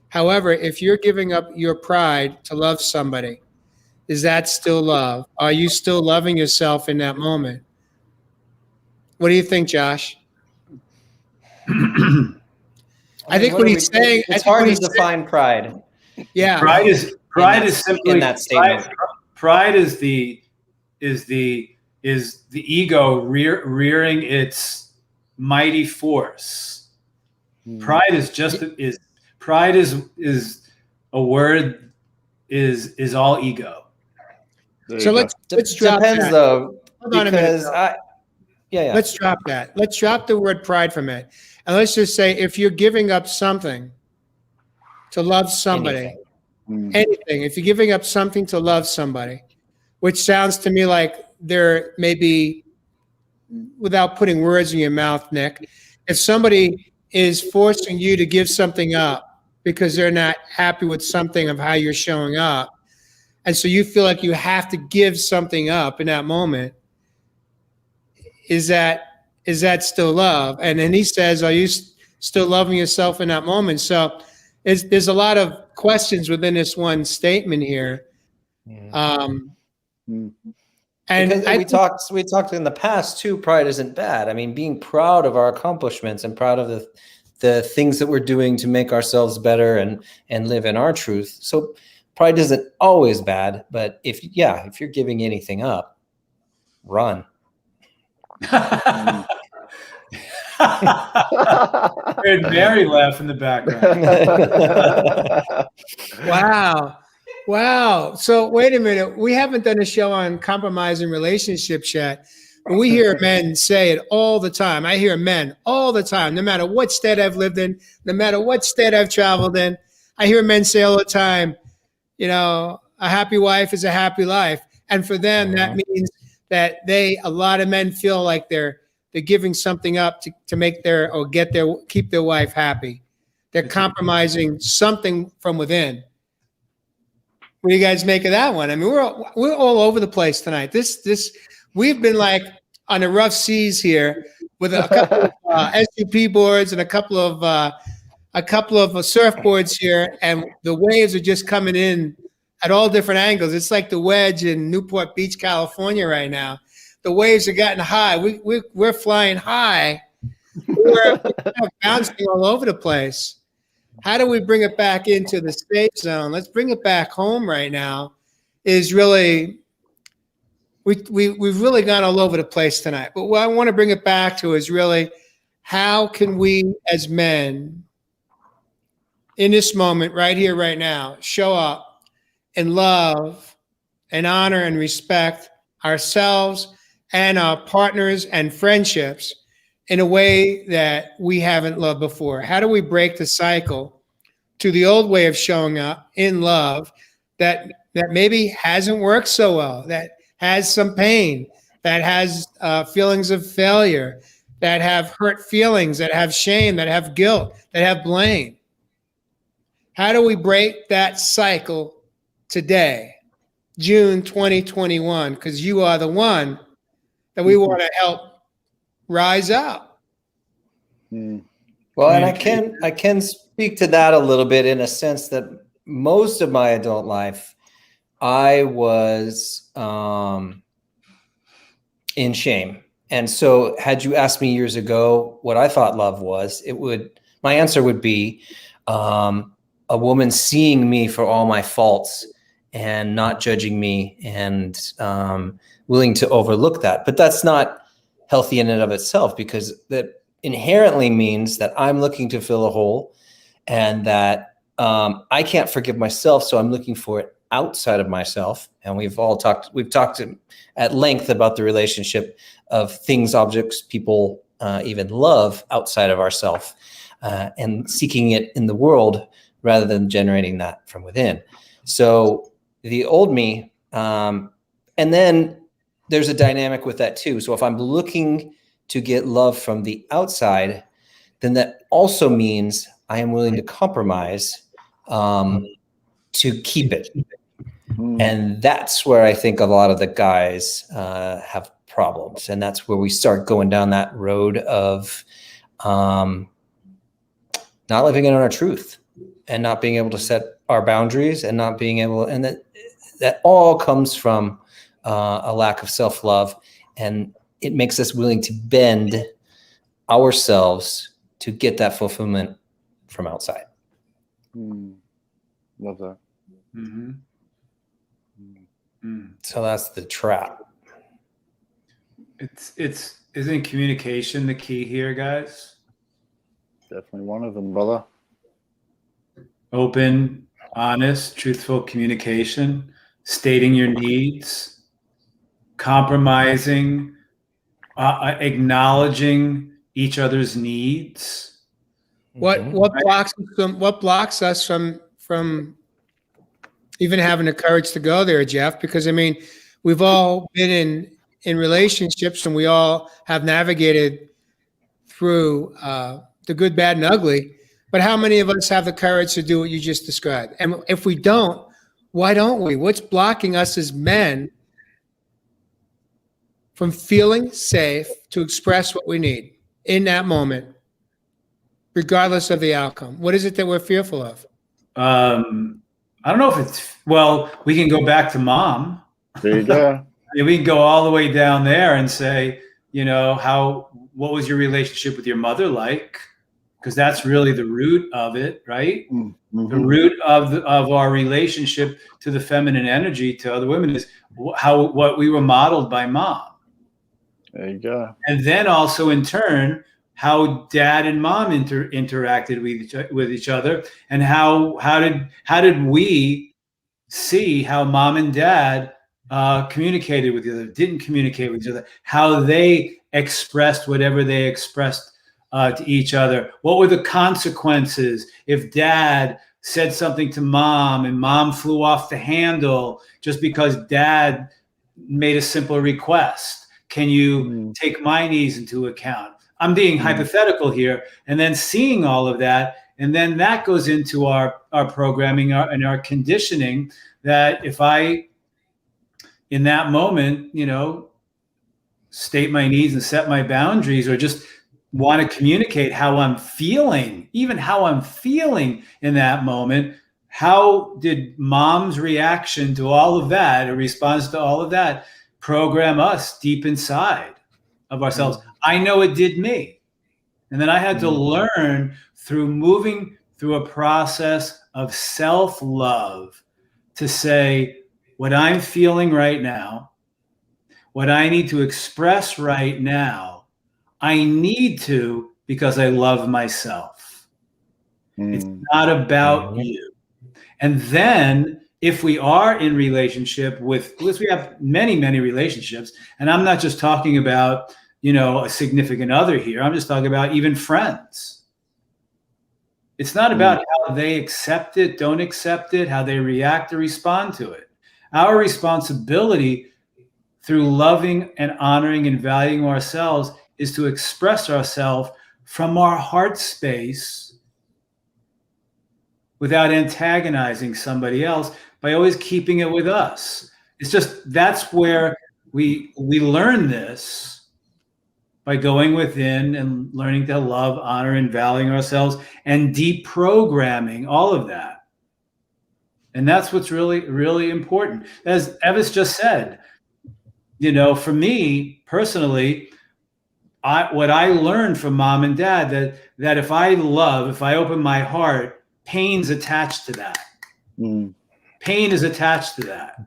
[SPEAKER 2] However, if you're giving up your pride to love somebody, is that still love? Are you still loving yourself in that moment? What do you think, Josh? I think what he's saying,
[SPEAKER 4] it's hard to define pride.
[SPEAKER 2] Yeah.
[SPEAKER 3] Pride is simply
[SPEAKER 4] in that statement.
[SPEAKER 3] Pride is the ego rearing its mighty force. Pride is just pride is a word, is all ego.
[SPEAKER 2] So let's drop
[SPEAKER 4] Depends
[SPEAKER 2] that.
[SPEAKER 4] though,
[SPEAKER 2] Hold on a
[SPEAKER 4] because
[SPEAKER 2] minute.
[SPEAKER 4] yeah.
[SPEAKER 2] Let's drop that. Let's drop the word pride from it. And let's just say, if you're giving up something to love somebody, anything, if you're giving up something to love somebody, which sounds to me like there may be, without putting words in your mouth, Nick, if somebody is forcing you to give something up because they're not happy with something of how you're showing up, and so you feel like you have to give something up in that moment, is that still love? And then he says, are you still loving yourself in that moment? So there's a lot of questions within this one statement here. And
[SPEAKER 4] we talked in the past too, pride isn't bad. I mean, being proud of our accomplishments and proud of the things that we're doing to make ourselves better and live in our truth. So pride isn't always bad, but if you're giving anything up, run.
[SPEAKER 3] Heard Mary laugh in the background.
[SPEAKER 2] Wow. So wait a minute. We haven't done a show on compromising relationships yet. But we hear men say it all the time. I hear men all the time, no matter what state I've lived in, no matter what state I've traveled in. I hear men say all the time, a happy wife is a happy life. And for them, that means that a lot of men feel like they're giving something up to make keep their wife happy. They're compromising something from within. What do you guys make of that one? I mean, we're all over the place tonight. We've been like on the rough seas here with a couple of SUP boards and a couple of surfboards here, and the waves are just coming in at all different angles. It's like the wedge in Newport Beach, California right now. The waves are getting high. We're flying high. We're bouncing all over the place. How do we bring it back into the safe zone? Let's bring it back home right now. Is really, we've really gone all over the place tonight. But what I want to bring it back to is really, how can we as men in this moment, right here, right now, show up and love and honor and respect ourselves and our partners and friendships in a way that we haven't loved before? How do we break the cycle to the old way of showing up in love that maybe hasn't worked so well, that has some pain, that has feelings of failure, that have hurt feelings, that have shame, that have guilt, that have blame? How do we break that cycle today, June 2021? Because you are the one that we want to help rise up.
[SPEAKER 4] Well, and I can speak to that a little bit in a sense that most of my adult life, I was in shame. And so had you asked me years ago what I thought love was, my answer would be a woman seeing me for all my faults and not judging me and willing to overlook that. But that's not healthy in and of itself, because that inherently means that I'm looking to fill a hole and that I can't forgive myself. So I'm looking for it outside of myself. And we've talked at length about the relationship of things, objects, people, even love outside of ourselves and seeking it in the world rather than generating that from within. So the old me, and then there's a dynamic with that too. So if I'm looking to get love from the outside, then that also means I am willing to compromise to keep it. And that's where I think a lot of the guys have problems. And that's where we start going down that road of not living in our truth and not being able to set our boundaries and not being able, and that all comes from a lack of self-love. And it makes us willing to bend ourselves to get that fulfillment from outside.
[SPEAKER 1] Love that.
[SPEAKER 3] Mm-hmm.
[SPEAKER 4] So that's the trap.
[SPEAKER 3] Isn't communication the key here, guys?
[SPEAKER 1] Definitely one of them, brother.
[SPEAKER 3] Open, honest, truthful communication, stating your needs, compromising, acknowledging each other's needs.
[SPEAKER 2] What blocks us from even having the courage to go there, Jeff? Because I mean, we've all been in relationships, and we all have navigated through the good, bad, and ugly. But how many of us have the courage to do what you just described? And if we don't, why don't we? What's blocking us as men from feeling safe to express what we need in that moment, regardless of the outcome? What is it that we're fearful of?
[SPEAKER 3] I don't know if it's, well, we can go back to mom.
[SPEAKER 1] There you go.
[SPEAKER 3] We can go all the way down there and say, what was your relationship with your mother like? Because that's really the root of it, right? Mm-hmm. The root of our relationship to the feminine energy, to other women, is what we were modeled by mom.
[SPEAKER 1] There you go.
[SPEAKER 3] And then also in turn, how dad and mom interacted with each other, and how did we see how mom and dad communicated with each other, didn't communicate with each other, how they expressed whatever they expressed to each other. What were the consequences if dad said something to mom and mom flew off the handle just because dad made a simple request? Can you take my needs into account? I'm being hypothetical here, and then seeing all of that, and then that goes into our programming and our conditioning, that if I, in that moment, state my needs and set my boundaries, or just want to communicate how I'm feeling, even how I'm feeling in that moment, how did mom's reaction to all of that, a response to all of that, program us deep inside of ourselves? I know it did me. And then I had to learn through moving through a process of self-love to say, what I'm feeling right now, what I need to express right now, I need to, because I love myself. It's not about you. And then if we are in relationship because we have many, many relationships, and I'm not just talking about, a significant other here, I'm just talking about even friends. It's not about how they accept it, don't accept it, how they react or respond to it. Our responsibility through loving and honoring and valuing ourselves is to express ourselves from our heart space without antagonizing somebody else, by always keeping it with us. It's just, that's where we learn this, by going within and learning to love, honor, and valuing ourselves, and deprogramming all of that. And that's what's really, really important. As Evis just said, for me personally, what I learned from mom and dad, that if I open my heart, pain's attached to that. Pain is attached to that.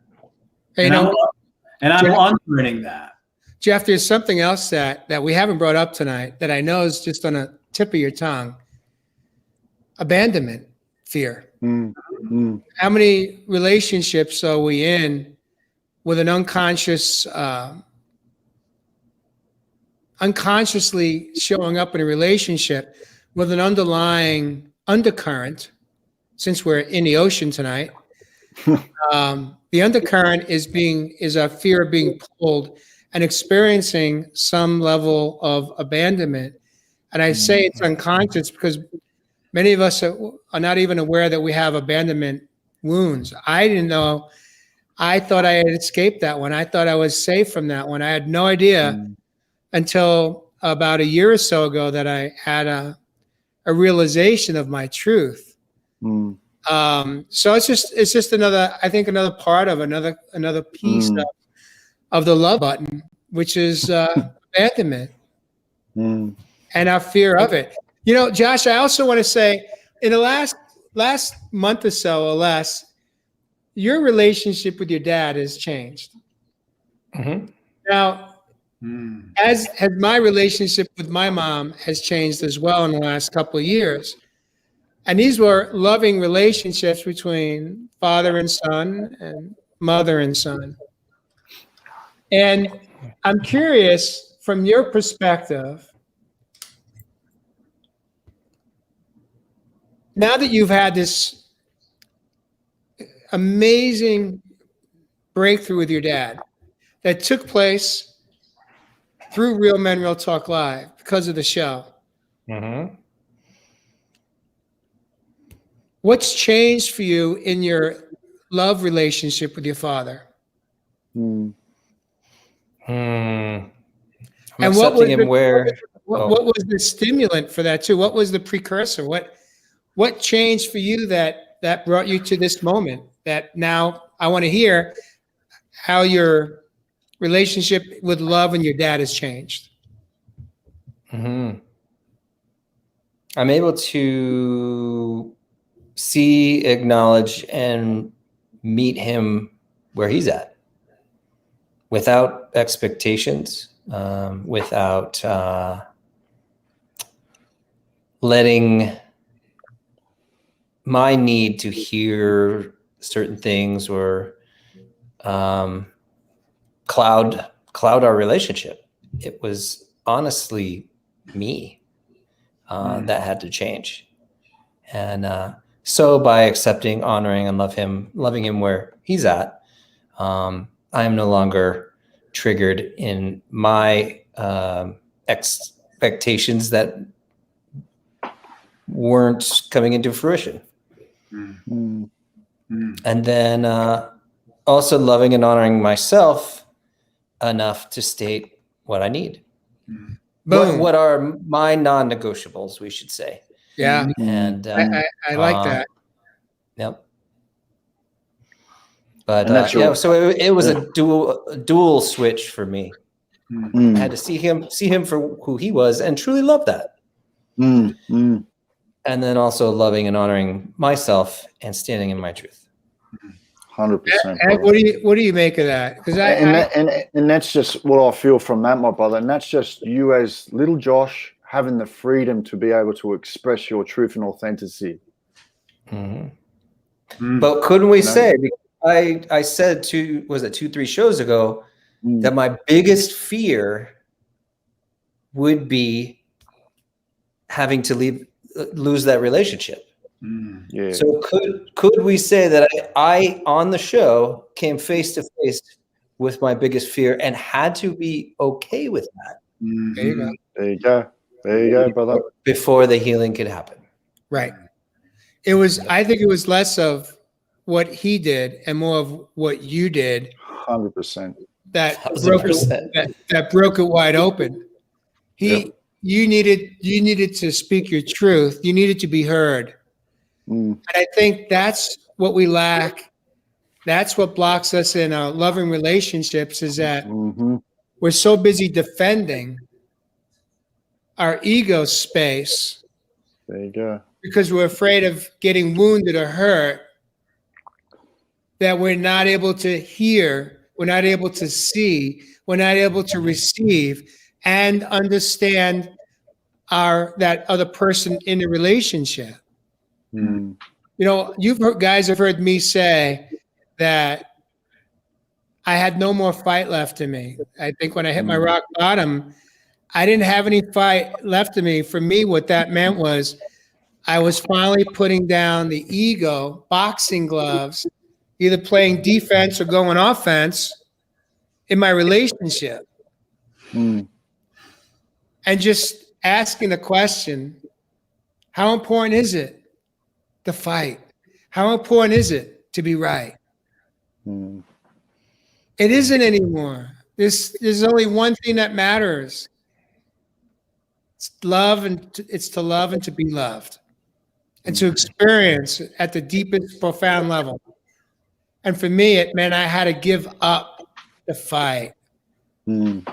[SPEAKER 3] And I'm unlearning that.
[SPEAKER 2] Jeff, there's something else that we haven't brought up tonight that I know is just on the tip of your tongue. Abandonment fear. How many relationships are we in with an unconscious unconsciously showing up in a relationship with an underlying undercurrent, since we're in the ocean tonight. The undercurrent is a fear of being pulled and experiencing some level of abandonment. And I say it's unconscious because many of us are not even aware that we have abandonment wounds. I didn't know. I thought I had escaped that one. I thought I was safe from that one. I had no idea until about a year or so ago that I had a realization of my truth. So it's just another, I think, another part of another piece of the love button, which is abandonment and our fear of it. You know, Josh, I also want to say, in the last month or so or less, your relationship with your dad has changed. Now, as my relationship with my mom has changed as well in the last couple of years. And these were loving relationships between father and son and mother and son. And I'm curious, from your perspective, now that you've had this amazing breakthrough with your dad that took place through Real Men, Real Talk Live because of the show. What's changed for you in your love relationship with your father?
[SPEAKER 4] I'm
[SPEAKER 2] And
[SPEAKER 4] accepting him where.
[SPEAKER 2] What was the stimulant for that too? What was the precursor? What changed for you that brought you to this moment? That now I want to hear how your relationship with love and your dad has changed.
[SPEAKER 4] I'm able to see, acknowledge, and meet him where he's at, without expectations, without letting my need to hear certain things or cloud our relationship. It was honestly me that had to change. And so by accepting, honoring, and loving him where he's at, I am no longer triggered in my expectations that weren't coming into fruition. And then also loving and honoring myself enough to state what I need. What are my non-negotiables, we should say.
[SPEAKER 2] Yeah.
[SPEAKER 4] And
[SPEAKER 2] I like that.
[SPEAKER 4] Yep. But so it was a dual switch for me. I had to see him for who he was and truly love that. And then also loving and honoring myself and standing in my truth.
[SPEAKER 1] 100%.
[SPEAKER 2] And what do you make of that? Because
[SPEAKER 1] and that's just what I feel from that, my brother. And that's just you as little Josh having the freedom to be able to express your truth and authenticity.
[SPEAKER 4] But couldn't we say? I said 2-3 shows ago that my biggest fear would be having to lose that relationship.
[SPEAKER 1] Yeah.
[SPEAKER 4] So could we say that I on the show came face to face with my biggest fear and had to be okay with that?
[SPEAKER 2] There you go.
[SPEAKER 1] There you go. There you go, brother.
[SPEAKER 4] Before the healing could happen.
[SPEAKER 2] Right. I think it was less of what he did and more of what you did
[SPEAKER 1] 100%.
[SPEAKER 2] that broke it wide open. You needed to speak your truth. You needed to be heard. And I think that's what we lack. That's what blocks us in our loving relationships, is that we're so busy defending our ego space.
[SPEAKER 1] There you go.
[SPEAKER 2] Because we're afraid of getting wounded or hurt, that we're not able to hear, we're not able to see, we're not able to receive and understand that other person in the relationship. You know, guys have heard me say that I had no more fight left in me. I think when I hit my rock bottom, I didn't have any fight left in me. For me, what that meant was I was finally putting down the ego, boxing gloves, either playing defense or going offense in my relationship.
[SPEAKER 1] Mm.
[SPEAKER 2] And just asking the question, how important is it to fight? How important is it to be right?
[SPEAKER 1] Mm.
[SPEAKER 2] It isn't anymore. There's only one thing that matters. It's love, and it's to love and to be loved, and to experience at the deepest, profound level. And for me, it meant I had to give up the fight.
[SPEAKER 1] Mm.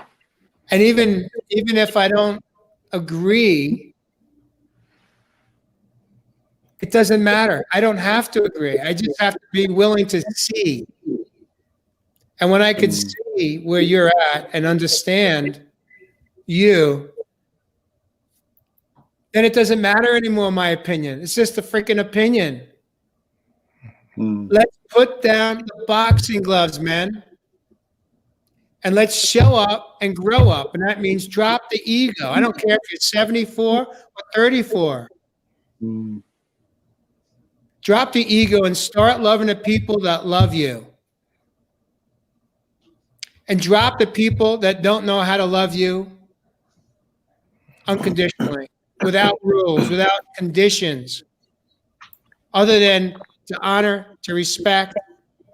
[SPEAKER 2] And even if I don't agree, it doesn't matter. I don't have to agree. I just have to be willing to see. And when I could see where you're at and understand you, then it doesn't matter anymore, my opinion. It's just a freaking opinion.
[SPEAKER 1] Mm.
[SPEAKER 2] Let's put down the boxing gloves, man. And let's show up and grow up. And that means drop the ego. I don't care if you're 74 or 34.
[SPEAKER 1] Mm.
[SPEAKER 2] Drop the ego and start loving the people that love you. And drop the people that don't know how to love you unconditionally, without rules, without conditions, other than to honor, to respect,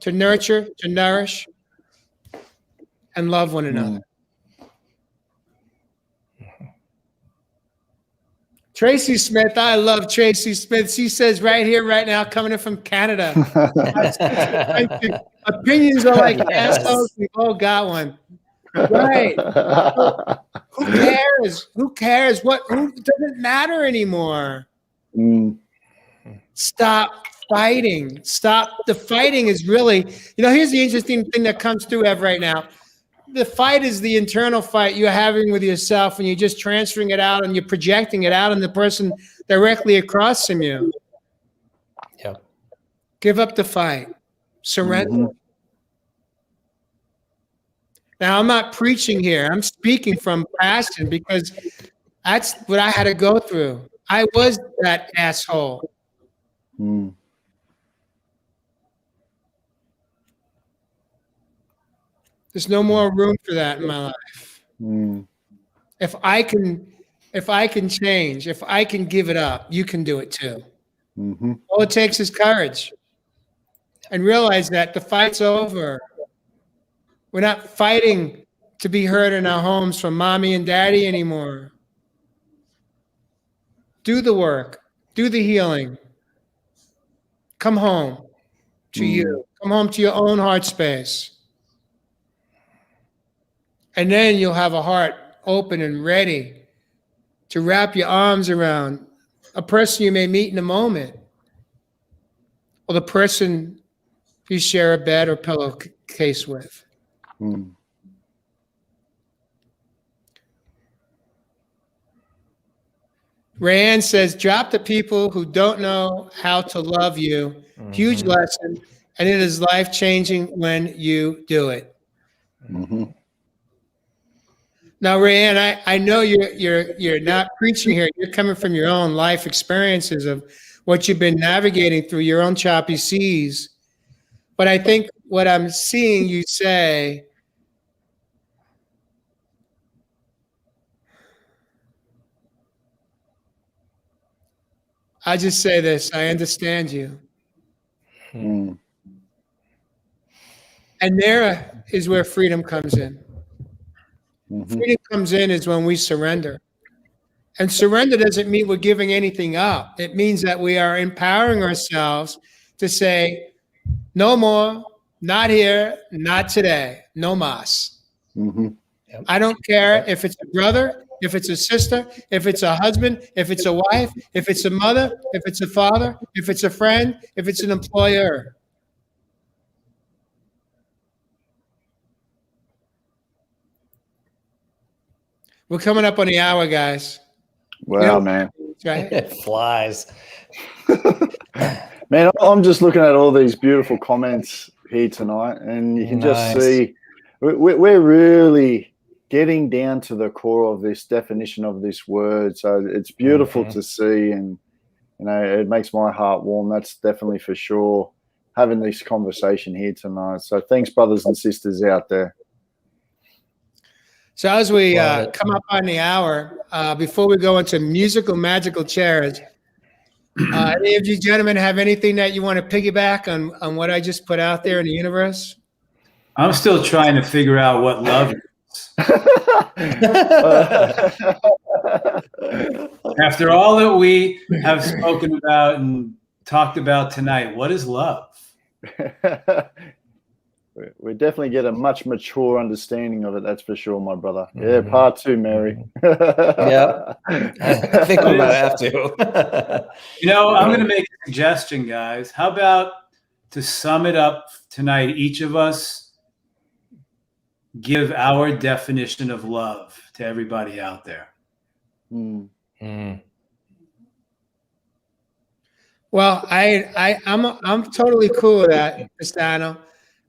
[SPEAKER 2] to nurture, to nourish, and love one another. Tracy Smith, I love Tracy Smith. She says right here, right now, coming in from Canada. Opinions are like assholes. We've all got one. Right. Who cares? Who cares? Who doesn't matter anymore?
[SPEAKER 1] Mm.
[SPEAKER 2] Stop fighting. Stop. The fighting is really, here's the interesting thing that comes through Ev right now. The fight is the internal fight you're having with yourself, and you're just transferring it out and you're projecting it out on the person directly across from you.
[SPEAKER 4] Yeah.
[SPEAKER 2] Give up the fight. Surrender.
[SPEAKER 1] Mm-hmm.
[SPEAKER 2] Now, I'm not preaching here. I'm speaking from passion because that's what I had to go through. I was that asshole.
[SPEAKER 1] Mm.
[SPEAKER 2] There's no more room for that in my life.
[SPEAKER 1] Mm.
[SPEAKER 2] If I can change, if I can give it up, you can do it too.
[SPEAKER 1] Mm-hmm.
[SPEAKER 2] All it takes is courage. And realize that the fight's over. We're not fighting to be heard in our homes from mommy and daddy anymore. Do the work. Do the healing. Come home to you. Come home to your own heart space. And then you'll have a heart open and ready to wrap your arms around a person you may meet in a moment, or the person you share a bed or pillowcase with.
[SPEAKER 1] Mm.
[SPEAKER 2] Rayanne says, drop the people who don't know how to love you. Mm-hmm. Huge lesson, and it is life-changing when you do it.
[SPEAKER 1] Mm-hmm.
[SPEAKER 2] Now, Rayanne, I know you're not preaching here. You're coming from your own life experiences of what you've been navigating through your own choppy seas. But I think what I'm seeing you say, I just say this, I understand you.
[SPEAKER 1] Mm.
[SPEAKER 2] And there is where freedom comes in.
[SPEAKER 1] Mm-hmm.
[SPEAKER 2] Freedom comes in is when we surrender. And surrender doesn't mean we're giving anything up. It means that we are empowering ourselves to say, no more, not here, not today, no mas.
[SPEAKER 1] Mm-hmm.
[SPEAKER 4] Yep.
[SPEAKER 2] I don't care if it's a brother, if it's a sister, if it's a husband, if it's a wife, if it's a mother, if it's a father, if it's a friend, if it's an employer. We're coming up on the hour, guys.
[SPEAKER 1] Wow, man.
[SPEAKER 2] Right?
[SPEAKER 4] It flies.
[SPEAKER 1] Man, I'm just looking at all these beautiful comments here tonight, and you can just see we're really getting down to the core of this definition of this word. So it's beautiful to see, and it makes my heart warm. That's definitely for sure, having this conversation here tonight. So thanks, brothers and sisters out there.
[SPEAKER 2] So as we come up on the hour, before we go into musical magical chairs, any of you gentlemen have anything that you want to piggyback on what I just put out there in the universe?
[SPEAKER 3] I'm still trying to figure out what love is. After all that we have spoken about and talked about tonight, what is love?
[SPEAKER 1] We definitely get a much mature understanding of it, that's for sure, my brother. Yeah, part 2, Mary.
[SPEAKER 4] Yeah, I think we might have to.
[SPEAKER 3] I'm going to make a suggestion, guys. How about, to sum it up tonight, each of us give our definition of love to everybody out there.
[SPEAKER 2] Well, I'm totally cool with that, Fasano.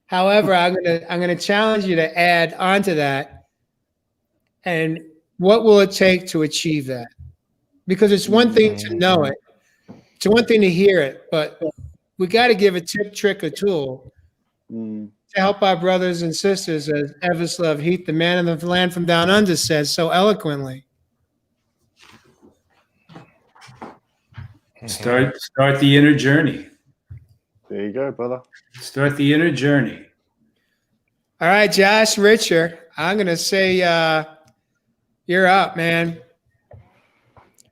[SPEAKER 2] However, I'm gonna challenge you to add onto that. And what will it take to achieve that? Because it's one thing to know it, it's one thing to hear it, but we got to give a tip, trick, or tool to help our brothers and sisters, as Evis Heath, the man of the land from down under, says so eloquently.
[SPEAKER 3] Start the inner journey.
[SPEAKER 1] There you go, brother.
[SPEAKER 3] Start the inner journey.
[SPEAKER 2] All right, Josh, Ritcher, I'm going to say you're up, man.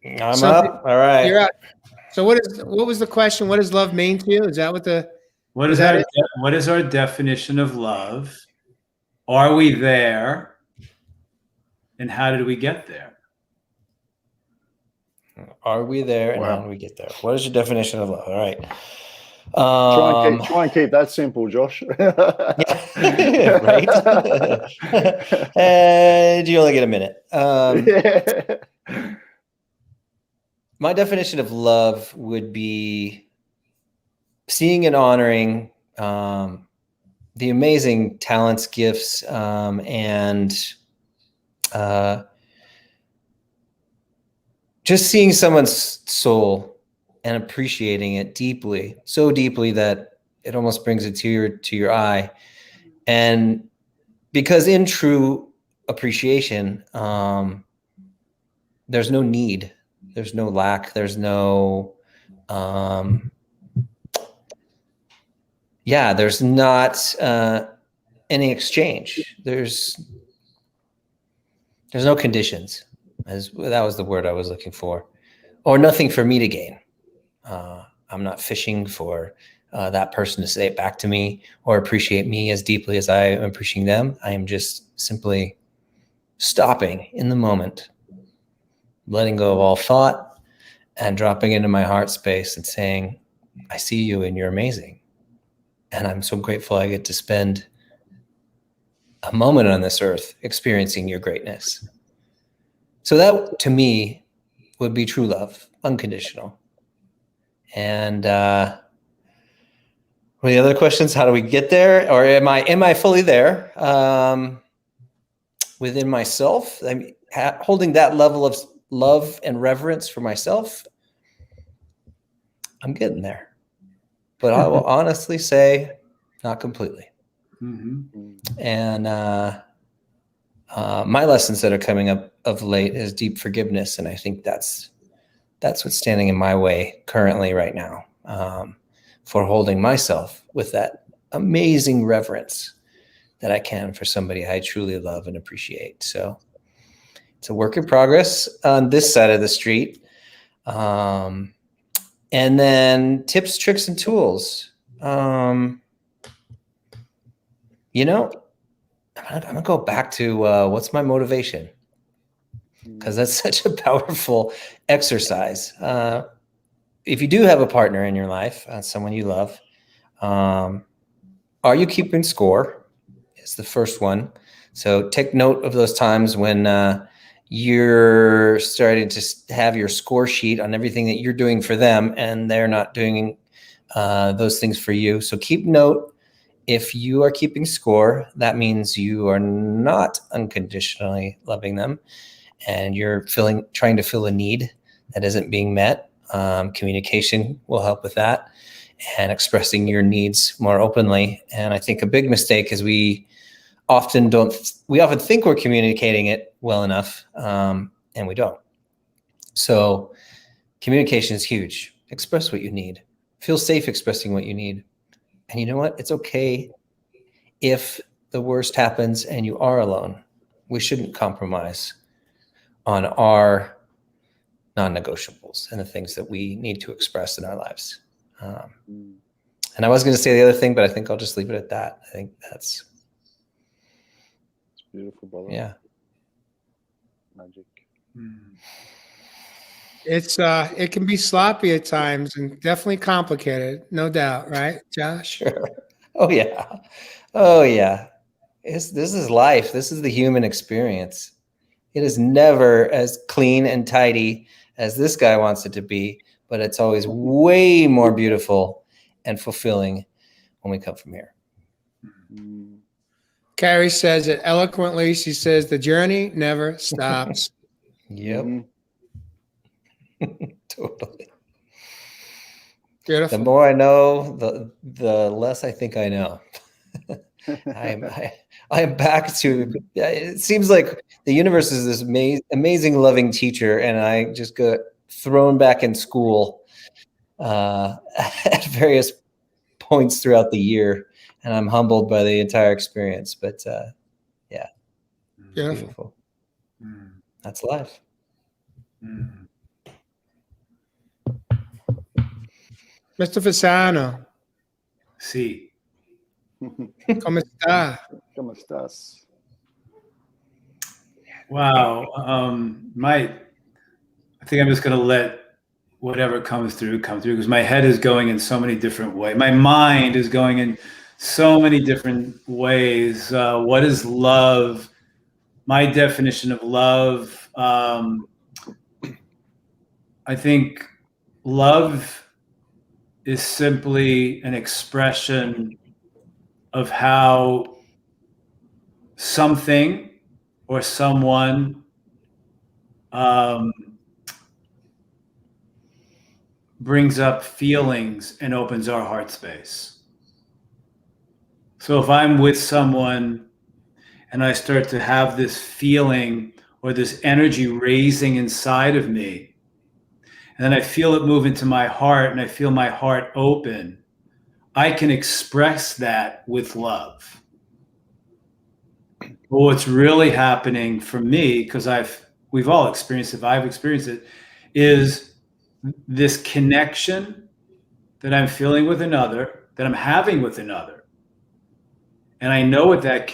[SPEAKER 4] I'm up. All right.
[SPEAKER 2] You're up. So what was the question? What does love mean to you? Is that what
[SPEAKER 3] is our definition of love? Are we there? And how did we get there?
[SPEAKER 4] Are we there, and how do we get there? What is your definition of love? All right.
[SPEAKER 1] Try and keep that simple, Josh.
[SPEAKER 4] Right? And you only get a minute. My definition of love would be seeing and honoring the amazing talents, gifts, and just seeing someone's soul and appreciating it deeply, so deeply that it almost brings a tear to your eye. And because in true appreciation, there's no need, there's no lack, there's no, there's not any exchange. There's no conditions. That was the word I was looking for, or nothing for me to gain. I'm not fishing for that person to say it back to me or appreciate me as deeply as I am appreciating them. I am just simply stopping in the moment, letting go of all thought and dropping into my heart space and saying, I see you and you're amazing. And I'm so grateful I get to spend a moment on this earth experiencing your greatness. So that, to me, would be true love, unconditional. And what are the other questions? How do we get there? Or am I fully there within myself? I mean, holding that level of love and reverence for myself, I'm getting there. But I will honestly say, not completely. And my lessons that are coming up of late is deep forgiveness, and I think that's what's standing in my way currently right now, for holding myself with that amazing reverence that I can for somebody I truly love and appreciate. So it's a work in progress on this side of the street. And then tips, tricks, and tools. I'm gonna go back to what's my motivation, because that's such a powerful exercise. If you do have a partner in your life, someone you love, are you keeping score? Is the first one. So take note of those times when you're starting to have your score sheet on everything that you're doing for them, and they're not doing those things for you. So keep note If you are keeping score, that means you are not unconditionally loving them, and you're trying to fill a need that isn't being met. Communication will help with that, and expressing your needs more openly. And I think a big mistake is we often think we're communicating it well enough, and we don't. So communication is huge. Express what you need. Feel safe expressing what you need. And you know what? It's okay if the worst happens and you are alone. We shouldn't compromise on our non-negotiables and the things that we need to express in our lives. And I was going to say the other thing, but I think I'll just leave it at that. I think that's
[SPEAKER 1] beautiful, brother.
[SPEAKER 4] Yeah.
[SPEAKER 1] Magic.
[SPEAKER 2] It can be sloppy at times and definitely complicated, no doubt, right, Josh?
[SPEAKER 4] Sure. Oh yeah. This is life. This is the human experience. It is never as clean and tidy as this guy wants it to be, but it's always way more beautiful and fulfilling when we come from here.
[SPEAKER 2] Carrie says it eloquently. She says the journey never stops.
[SPEAKER 4] Yep. Totally.
[SPEAKER 2] Beautiful.
[SPEAKER 4] The more I know, the less I think I know. I am back to, it seems like the universe is this amazing loving teacher, and I just got thrown back in school at various points throughout the year, and I'm humbled by the entire experience. But yeah, beautiful. That's life.
[SPEAKER 2] Mr. Fasano.
[SPEAKER 3] Sí.
[SPEAKER 2] ¿Cómo está?
[SPEAKER 1] ¿Cómo estás?
[SPEAKER 3] Wow. I think I'm just going to let whatever comes through come through, because my head is going in so many different ways. My mind is going in so many different ways. What is love? My definition of love. I think love is simply an expression of how something or someone brings up feelings and opens our heart space. So if I'm with someone and I start to have this feeling or this energy raising inside of me, and then I feel it move into my heart and I feel my heart open, I can express that with love. But what's really happening for me, because we've all experienced it, I've experienced it, is this connection that I'm feeling with another, that I'm having with another. And I know that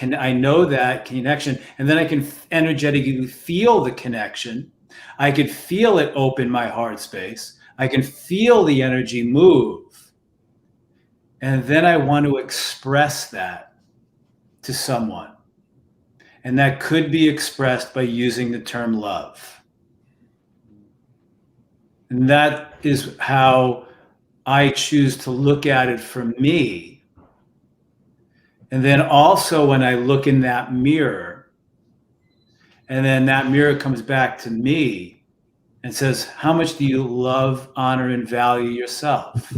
[SPEAKER 3] connection, and then I can energetically feel the connection. I could feel it open my heart space. I can feel the energy move. And then I want to express that to someone. And that could be expressed by using the term love. And that is how I choose to look at it for me. And then also when I look in that mirror, and then that mirror comes back to me and says, how much do you love, honor, and value yourself?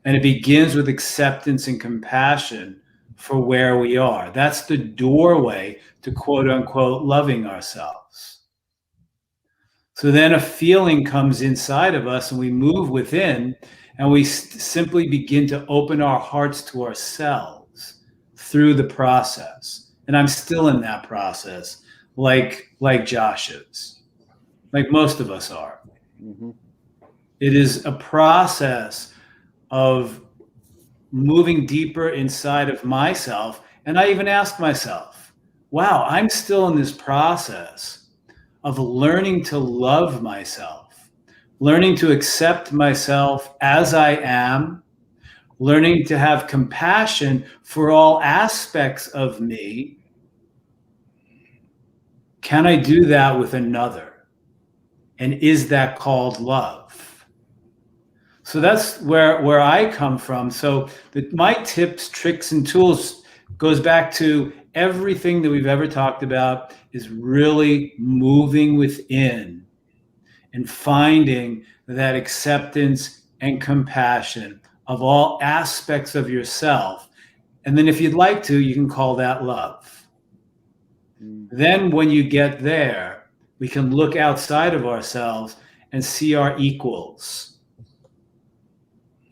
[SPEAKER 3] And it begins with acceptance and compassion for where we are. That's the doorway to quote unquote loving ourselves. So then a feeling comes inside of us and we move within and we simply begin to open our hearts to ourselves through the process. And I'm still in that process, like Josh is, like most of us are. Mm-hmm. It is a process of moving deeper inside of myself. And I even ask myself, wow, I'm still in this process of learning to love myself, learning to accept myself as I am, learning to have compassion for all aspects of me. Can I do that with another? And is that called love? So that's where I come from. So my tips, tricks, and tools goes back to everything that we've ever talked about is really moving within and finding that acceptance and compassion of all aspects of yourself. And then if you'd like to, you can call that love. Then when you get there, we can look outside of ourselves and see our equals.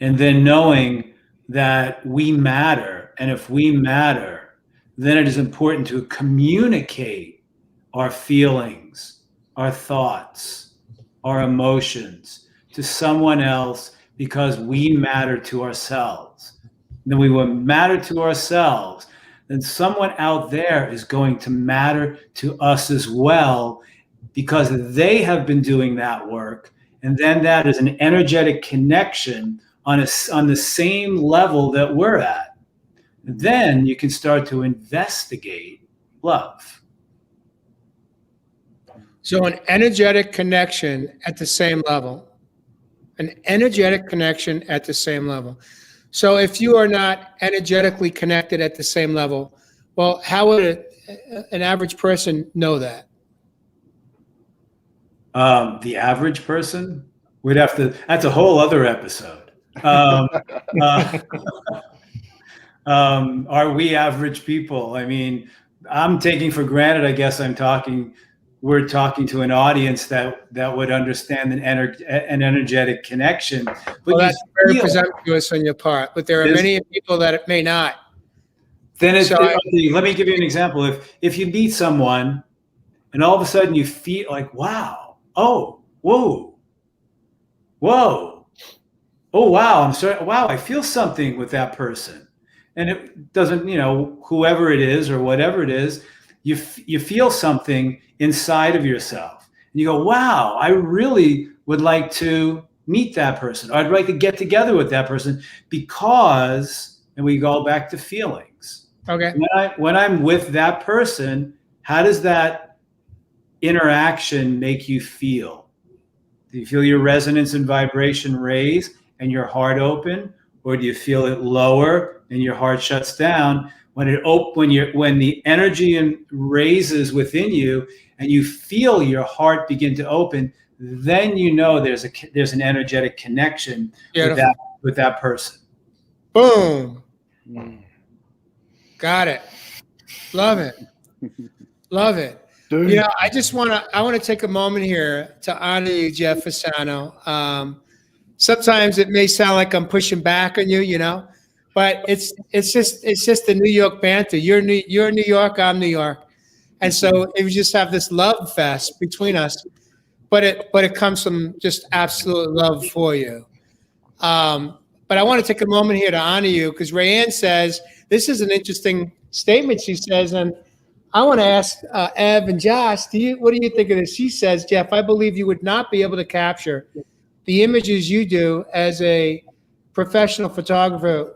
[SPEAKER 3] And then knowing that we matter. And if we matter, then it is important to communicate our feelings, our thoughts, our emotions to someone else because we matter to ourselves. Then we will matter to ourselves. Then someone out there is going to matter to us as well because they have been doing that work. And then that is an energetic connection on the same level that we're at. Then you can start to investigate love.
[SPEAKER 2] So an energetic connection at the same level. An energetic connection at the same level. So if you are not energetically connected at the same level, well, how would an average person know that?
[SPEAKER 3] The average person, we'd have to, that's a whole other episode. Are we average people? I mean, I'm taking for granted, I guess we're talking to an audience that would understand an energetic connection. But
[SPEAKER 2] well, that's very presumptuous on your part, but there are many people that it may not.
[SPEAKER 3] Then let me give you an example. If you meet someone and all of a sudden you feel like, wow, oh, whoa, oh, wow, I'm sorry, wow, I feel something with that person. And it doesn't, whoever it is or whatever it is, you feel something inside of yourself. And you go, wow, I really would like to meet that person. Or I'd like to get together with that person because, and we go back to feelings.
[SPEAKER 2] Okay.
[SPEAKER 3] When I'm with that person, how does that interaction make you feel? Do you feel your resonance and vibration raise and your heart open? Or do you feel it lower and your heart shuts down? When the energy raises within you and you feel your heart begin to open, then you know there's an energetic connection with that person.
[SPEAKER 2] Boom. Got it. Love it. Love it.
[SPEAKER 1] Dude.
[SPEAKER 2] I want to take a moment here to honor you, Jeff Fasano. Sometimes it may sound like I'm pushing back on you, but it's just the New York banter. You're New York, I'm New York, and so we just have this love fest between us. But it comes from just absolute love for you. But I want to take a moment here to honor you because Rayanne says this is an interesting statement. She says, and I want to ask Ev and Josh, what do you think of this? She says, Jeff, I believe you would not be able to capture the images you do as a professional photographer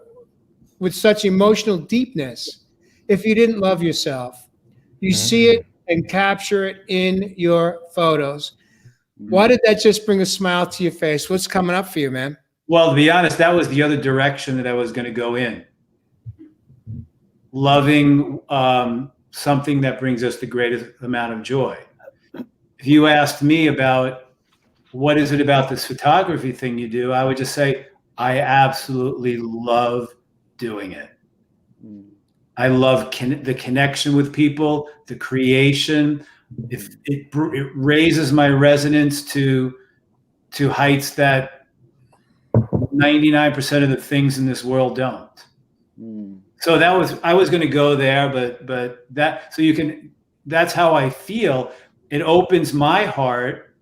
[SPEAKER 2] with such emotional deepness if you didn't love yourself. You see it and capture it in your photos. Why did that just bring a smile to your face? What's coming up for you, man?
[SPEAKER 3] Well, to be honest, that was the other direction that I was going to go in. Loving something that brings us the greatest amount of joy. If you asked me about what is it about this photography thing you do, I would just say, I absolutely love doing it. I love the connection with people, the creation. It raises my resonance to heights that 99% of the things in this world don't. So I was going to go there, but that's how I feel. It opens my heart,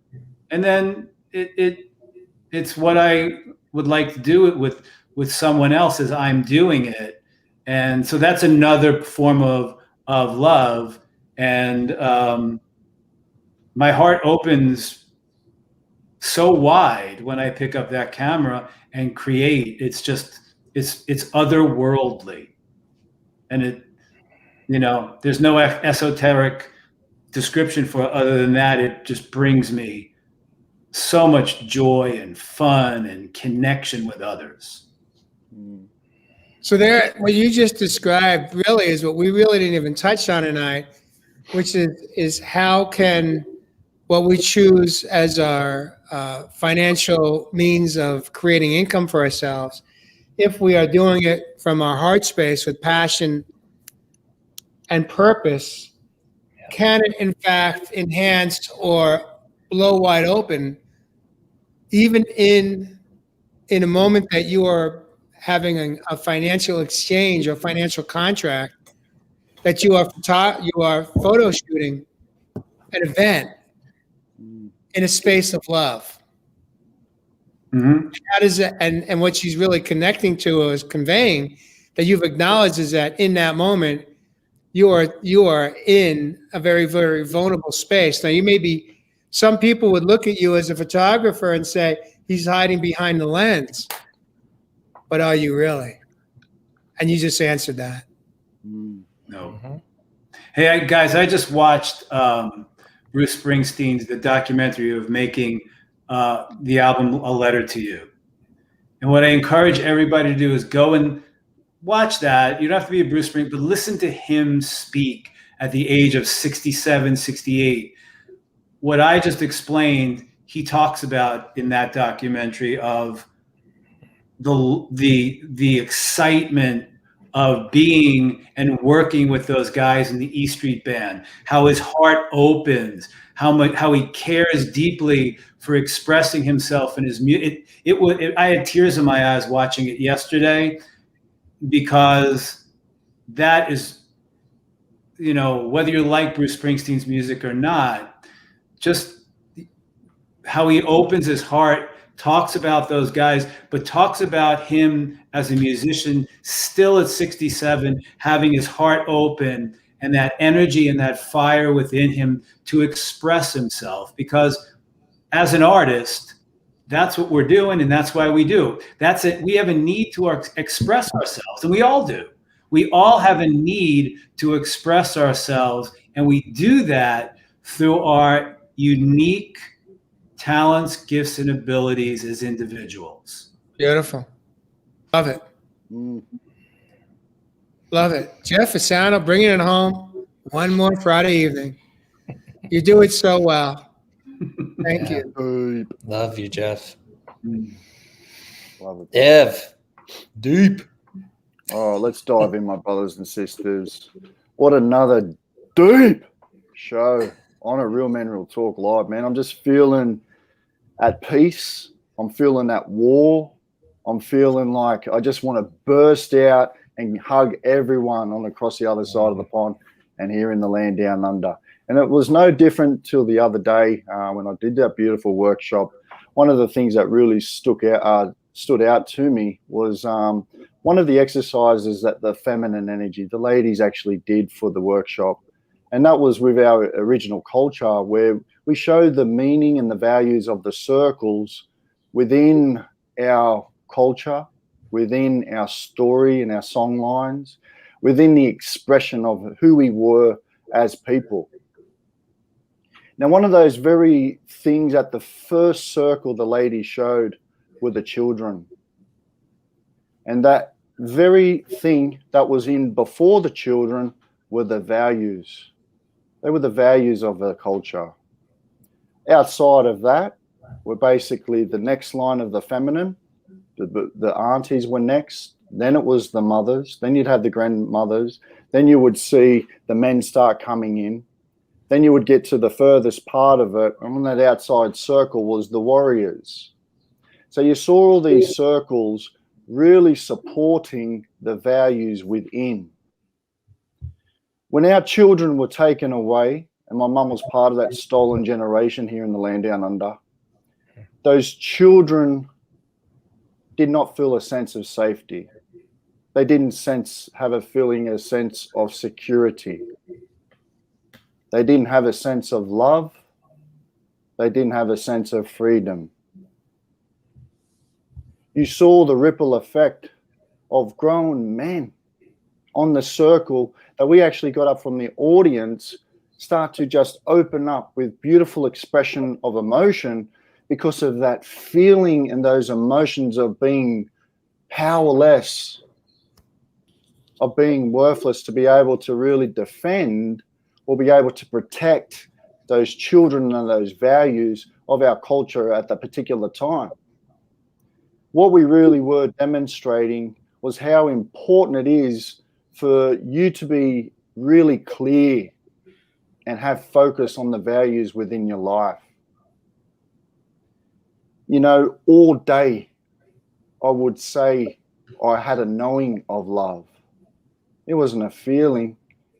[SPEAKER 3] and then it's what I would like to do it with someone else as I'm doing it. And so that's another form of love. And my heart opens so wide when I pick up that camera and create. It's otherworldly. And there's no esoteric description for it other than that. It just brings me so much joy and fun and connection with others.
[SPEAKER 2] So there, what you just described really is what we really didn't even touch on tonight, which is how can what we choose as our financial means of creating income for ourselves, if we are doing it from our heart space with passion and purpose, can it in fact enhance or blow wide open, even in a moment that you are having a financial exchange or financial contract, that you are photo shooting an event in a space of love.
[SPEAKER 3] Mm-hmm.
[SPEAKER 2] How does that, and what she's really connecting to is conveying that you've acknowledged is that in that moment you are in a very, very vulnerable space. Now some people would look at you as a photographer and say he's hiding behind the lens, but are you really? And you just answered that.
[SPEAKER 3] No. Mm-hmm. Hey guys, I just watched Bruce Springsteen's the documentary of making the album A Letter to You. And what I encourage everybody to do is go and watch that. You don't have to be a Bruce Springsteen, but listen to him speak at the age of 67, 68. What I just explained, he talks about in that documentary of the excitement of being and working with those guys in the E Street Band, how his heart opens, how he cares deeply for expressing himself in his music. I had tears in my eyes watching it yesterday, because that is, whether you like Bruce Springsteen's music or not, just how he opens his heart, talks about those guys, but talks about him as a musician still at 67, having his heart open and that energy and that fire within him to express himself. Because as an artist, that's what we're doing, and that's why we do. That's it. We have a need to express ourselves, and we all do. We all have a need to express ourselves, and we do that through our unique talents, gifts, and abilities as individuals.
[SPEAKER 2] Beautiful. Love it. Love it. Jeff Fasano, bringing it home one more Friday evening. You do it so well. Thank you.
[SPEAKER 4] Love you, Jeff.
[SPEAKER 1] Love it.
[SPEAKER 4] Ev, deep.
[SPEAKER 1] Oh, let's dive in, my brothers and sisters. What another deep show on A Real Men Real Talk Live, man. I'm just feeling at peace. I'm feeling at war. I'm feeling like I just want to burst out and hug everyone on across the other side of the pond and here in the land down under. And it was no different till the other day when I did that beautiful workshop. One of the things that really stood out to me was one of the exercises that the feminine energy, the ladies actually did for the workshop. And that was with our original culture, where we showed the meaning and the values of the circles within our culture, within our story and our song lines, within the expression of who we were as people. Now, one of those very things at the first circle the ladies showed were the children. And that very thing that was in before the children were the values. They were the values of the culture. Outside of that were basically the next line of the feminine. The aunties were next. Then it was the mothers. Then you'd have the grandmothers. Then you would see the men start coming in. Then you would get to the furthest part of it, and on that outside circle was the warriors. So you saw all these circles really supporting the values within. When our children were taken away, and my mum was part of that stolen generation here in the land down under, those children did not feel a sense of safety. They didn't have a sense of security. They didn't have a sense of love. They didn't have a sense of freedom. You saw the ripple effect of grown men on the circle that we actually got up from the audience start to just open up with beautiful expression of emotion, because of that feeling and those emotions of being powerless, of being worthless, to be able to really defend or be able to protect those children and those values of our culture at that particular time. What we really were demonstrating was how important it is for you to be really clear and have focus on the values within your life. You know, all day, I would say I had a knowing of love. It wasn't a feeling.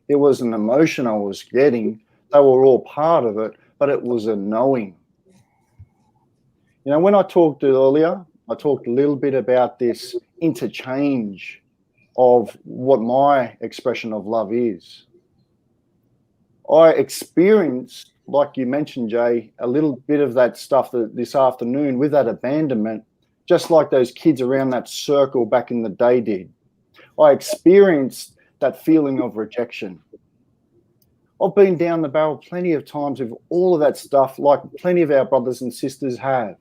[SPEAKER 1] It was an emotion I was getting. They were all part of it, but it was a knowing. You know, when I talked earlier, I talked a little bit about this interchange of what my expression of love is. I experienced, like you mentioned, Jay, a little bit of that stuff this afternoon with that abandonment, just like those kids around that circle back in the day did. I experienced that feeling of rejection. I've been down the barrel plenty of times with all of that stuff, like plenty of our brothers and sisters have.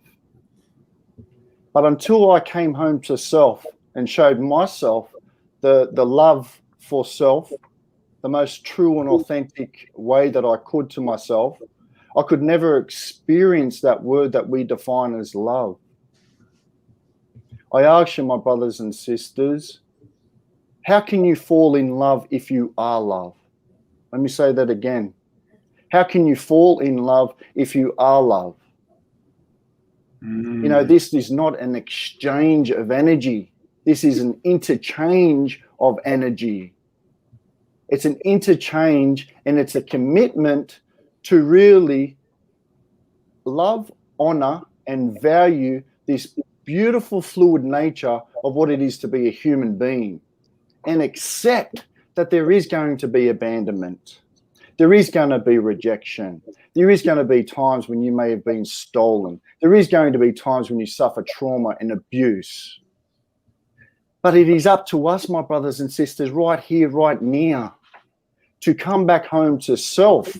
[SPEAKER 1] But until I came home to self and showed myself the love for self, the most true and authentic way that I could to myself, I could never experience that word that we define as love. I ask you, my brothers and sisters, how can you fall in love if you are love? Let me say that again. How can you fall in love if you are love? You know, this is not an exchange of energy. This is an interchange of energy. It's an interchange, and it's a commitment to really love, honor, and value this beautiful fluid nature of what it is to be a human being, and accept that there is going to be abandonment. There is going to be rejection. There is going to be times when you may have been stolen. There is going to be times when you suffer trauma and abuse. But it is up to us, my brothers and sisters, right here, right now, to come back home to self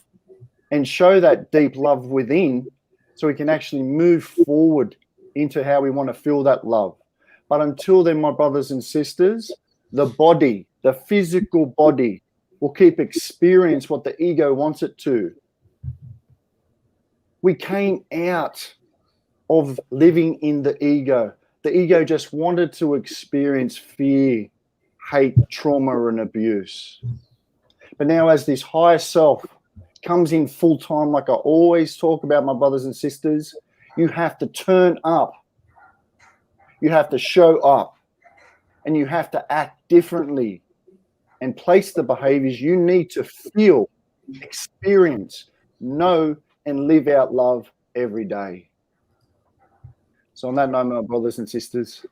[SPEAKER 1] and show that deep love within, so we can actually move forward into how we want to feel that love. But until then, my brothers and sisters, the body, the physical body, will keep experience what the ego wants it to. We came out of living in the ego. The ego just wanted to experience fear, hate, trauma, and abuse. But now, as this higher self comes in full time, like I always talk about, my brothers and sisters, you have to turn up. You have to show up. And you have to act differently and place the behaviors you need to feel, experience, know, and live out love every day. So on that note, my brothers and sisters,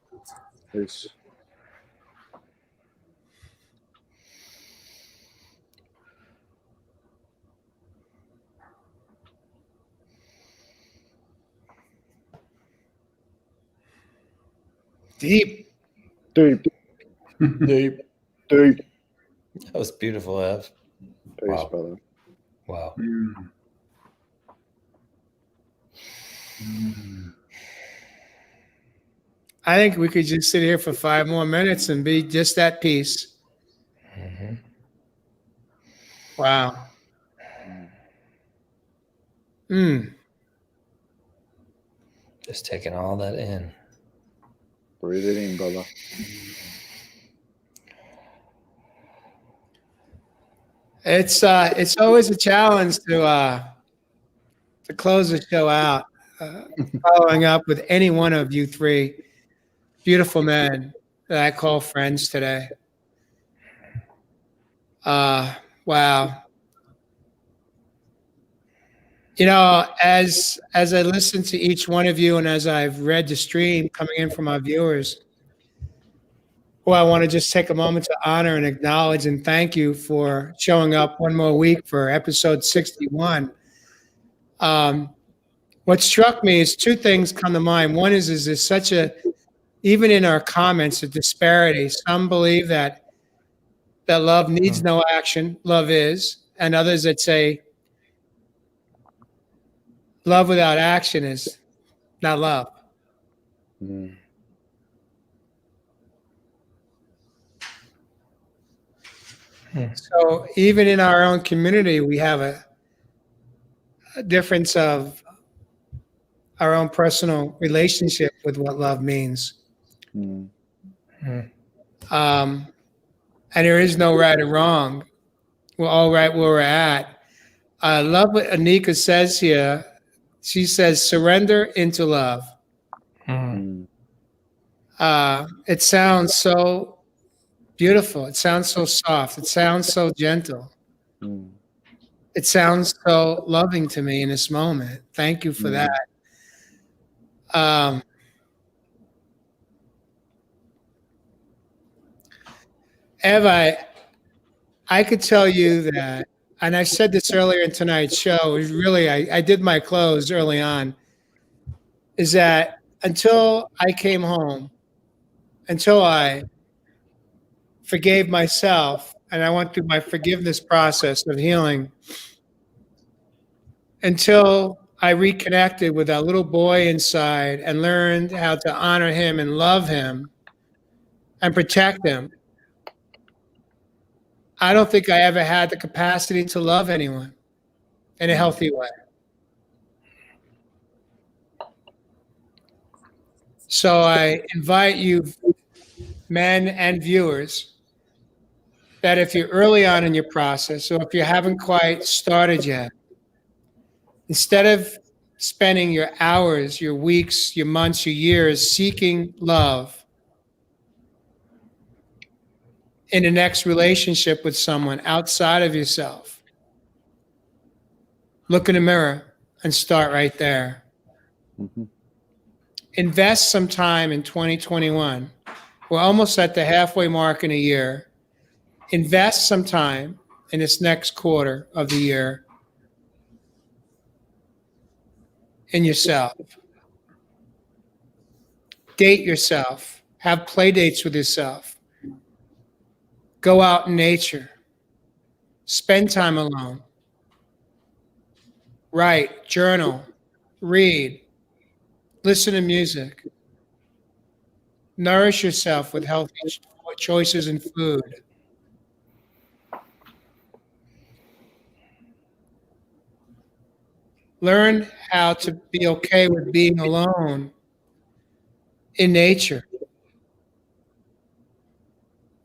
[SPEAKER 1] peace.
[SPEAKER 2] Deep.
[SPEAKER 1] Deep. Deep. Deep.
[SPEAKER 4] That was beautiful, Ev.
[SPEAKER 1] Peace,
[SPEAKER 4] Wow.
[SPEAKER 1] brother.
[SPEAKER 4] Wow.
[SPEAKER 2] I think we could just sit here for 5 more minutes and be just at peace.
[SPEAKER 4] Mm-hmm.
[SPEAKER 2] Wow.
[SPEAKER 4] Just taking all that in.
[SPEAKER 1] Breathe it in, brother.
[SPEAKER 2] It's always a challenge to close the show out, following up with any one of you three beautiful men that I call friends today. Wow. You know, as I listen to each one of you, and as I've read the stream coming in from our viewers, well, I want to just take a moment to honor and acknowledge and thank you for showing up one more week for episode 61. What struck me is 2 things come to mind. One is there's such a, even in our comments, a disparity. Some believe that love needs no action, love is, and others that say love without action is not love.
[SPEAKER 1] Mm.
[SPEAKER 2] So even in our own community, we have a difference of our own personal relationship with what love means.
[SPEAKER 1] Mm.
[SPEAKER 2] And there is no right or wrong. We're all right where we're at. I love what Anika says here. She says, surrender into love.
[SPEAKER 1] Mm.
[SPEAKER 2] It sounds so beautiful. It sounds so soft. It sounds so gentle.
[SPEAKER 1] Mm.
[SPEAKER 2] It sounds so loving to me in this moment. Thank you for that. Ev, I could tell you that, and I said this earlier in tonight's show, is really, I did my close early on, is that until I came home, until I forgave myself, and I went through my forgiveness process of healing, until I reconnected with that little boy inside and learned how to honor him and love him and protect him, I don't think I ever had the capacity to love anyone in a healthy way. So I invite you, men and viewers, that if you're early on in your process or if you haven't quite started yet, instead of spending your hours, your weeks, your months, your years seeking love in the next relationship with someone outside of yourself, look in the mirror and start right there.
[SPEAKER 1] Mm-hmm.
[SPEAKER 2] Invest some time in 2021. We're almost at the halfway mark in a year. Invest some time in this next quarter of the year in yourself. Date yourself. Have play dates with yourself. Go out in nature. Spend time alone. Write, journal, read, listen to music. Nourish yourself with healthy choices in food. Learn how to be okay with being alone in nature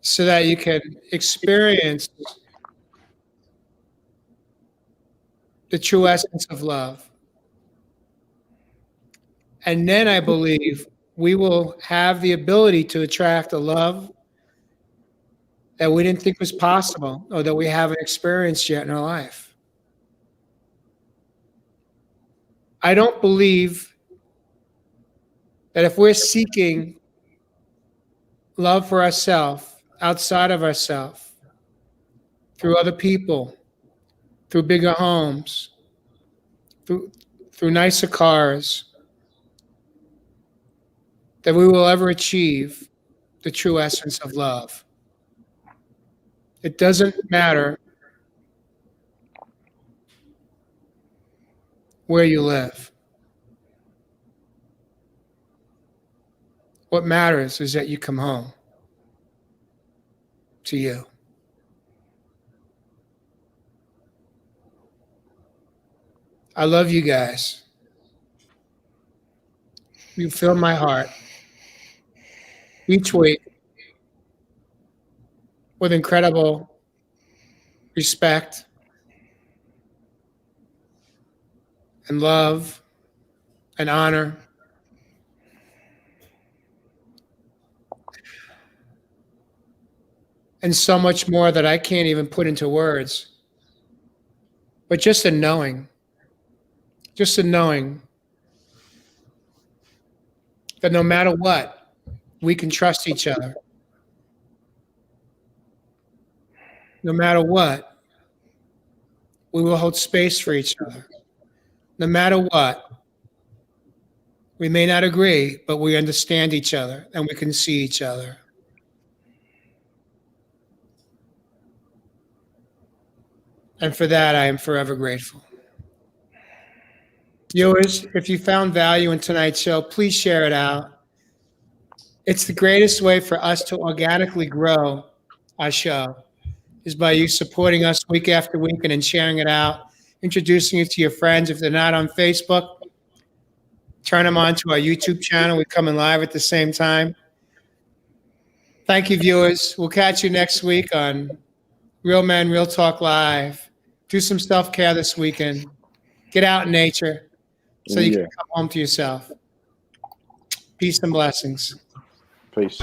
[SPEAKER 2] so that you can experience the true essence of love. And then I believe we will have the ability to attract a love that we didn't think was possible or that we haven't experienced yet in our life. I don't believe that if we're seeking love for ourselves, outside of ourselves, through other people, through bigger homes, through nicer cars, that we will ever achieve the true essence of love. It doesn't matter where you live. What matters is that you come home to you. I love you guys. You fill my heart each week with incredible respect and love and honor. And so much more that I can't even put into words. But just a knowing that no matter what, we can trust each other. No matter what, we will hold space for each other. No matter what, we may not agree, but we understand each other and we can see each other. And for that, I am forever grateful. Viewers, if you found value in tonight's show, please share it out. It's the greatest way for us to organically grow our show is by you supporting us week after week and then sharing it out, introducing it to your friends. If they're not on Facebook, turn them on to our YouTube channel. We're coming live at the same time. Thank you, viewers. We'll catch you next week on Real Men, Real Talk Live. Do some self-care this weekend. Get out in nature so you can come home to yourself. Peace and blessings.
[SPEAKER 1] Peace.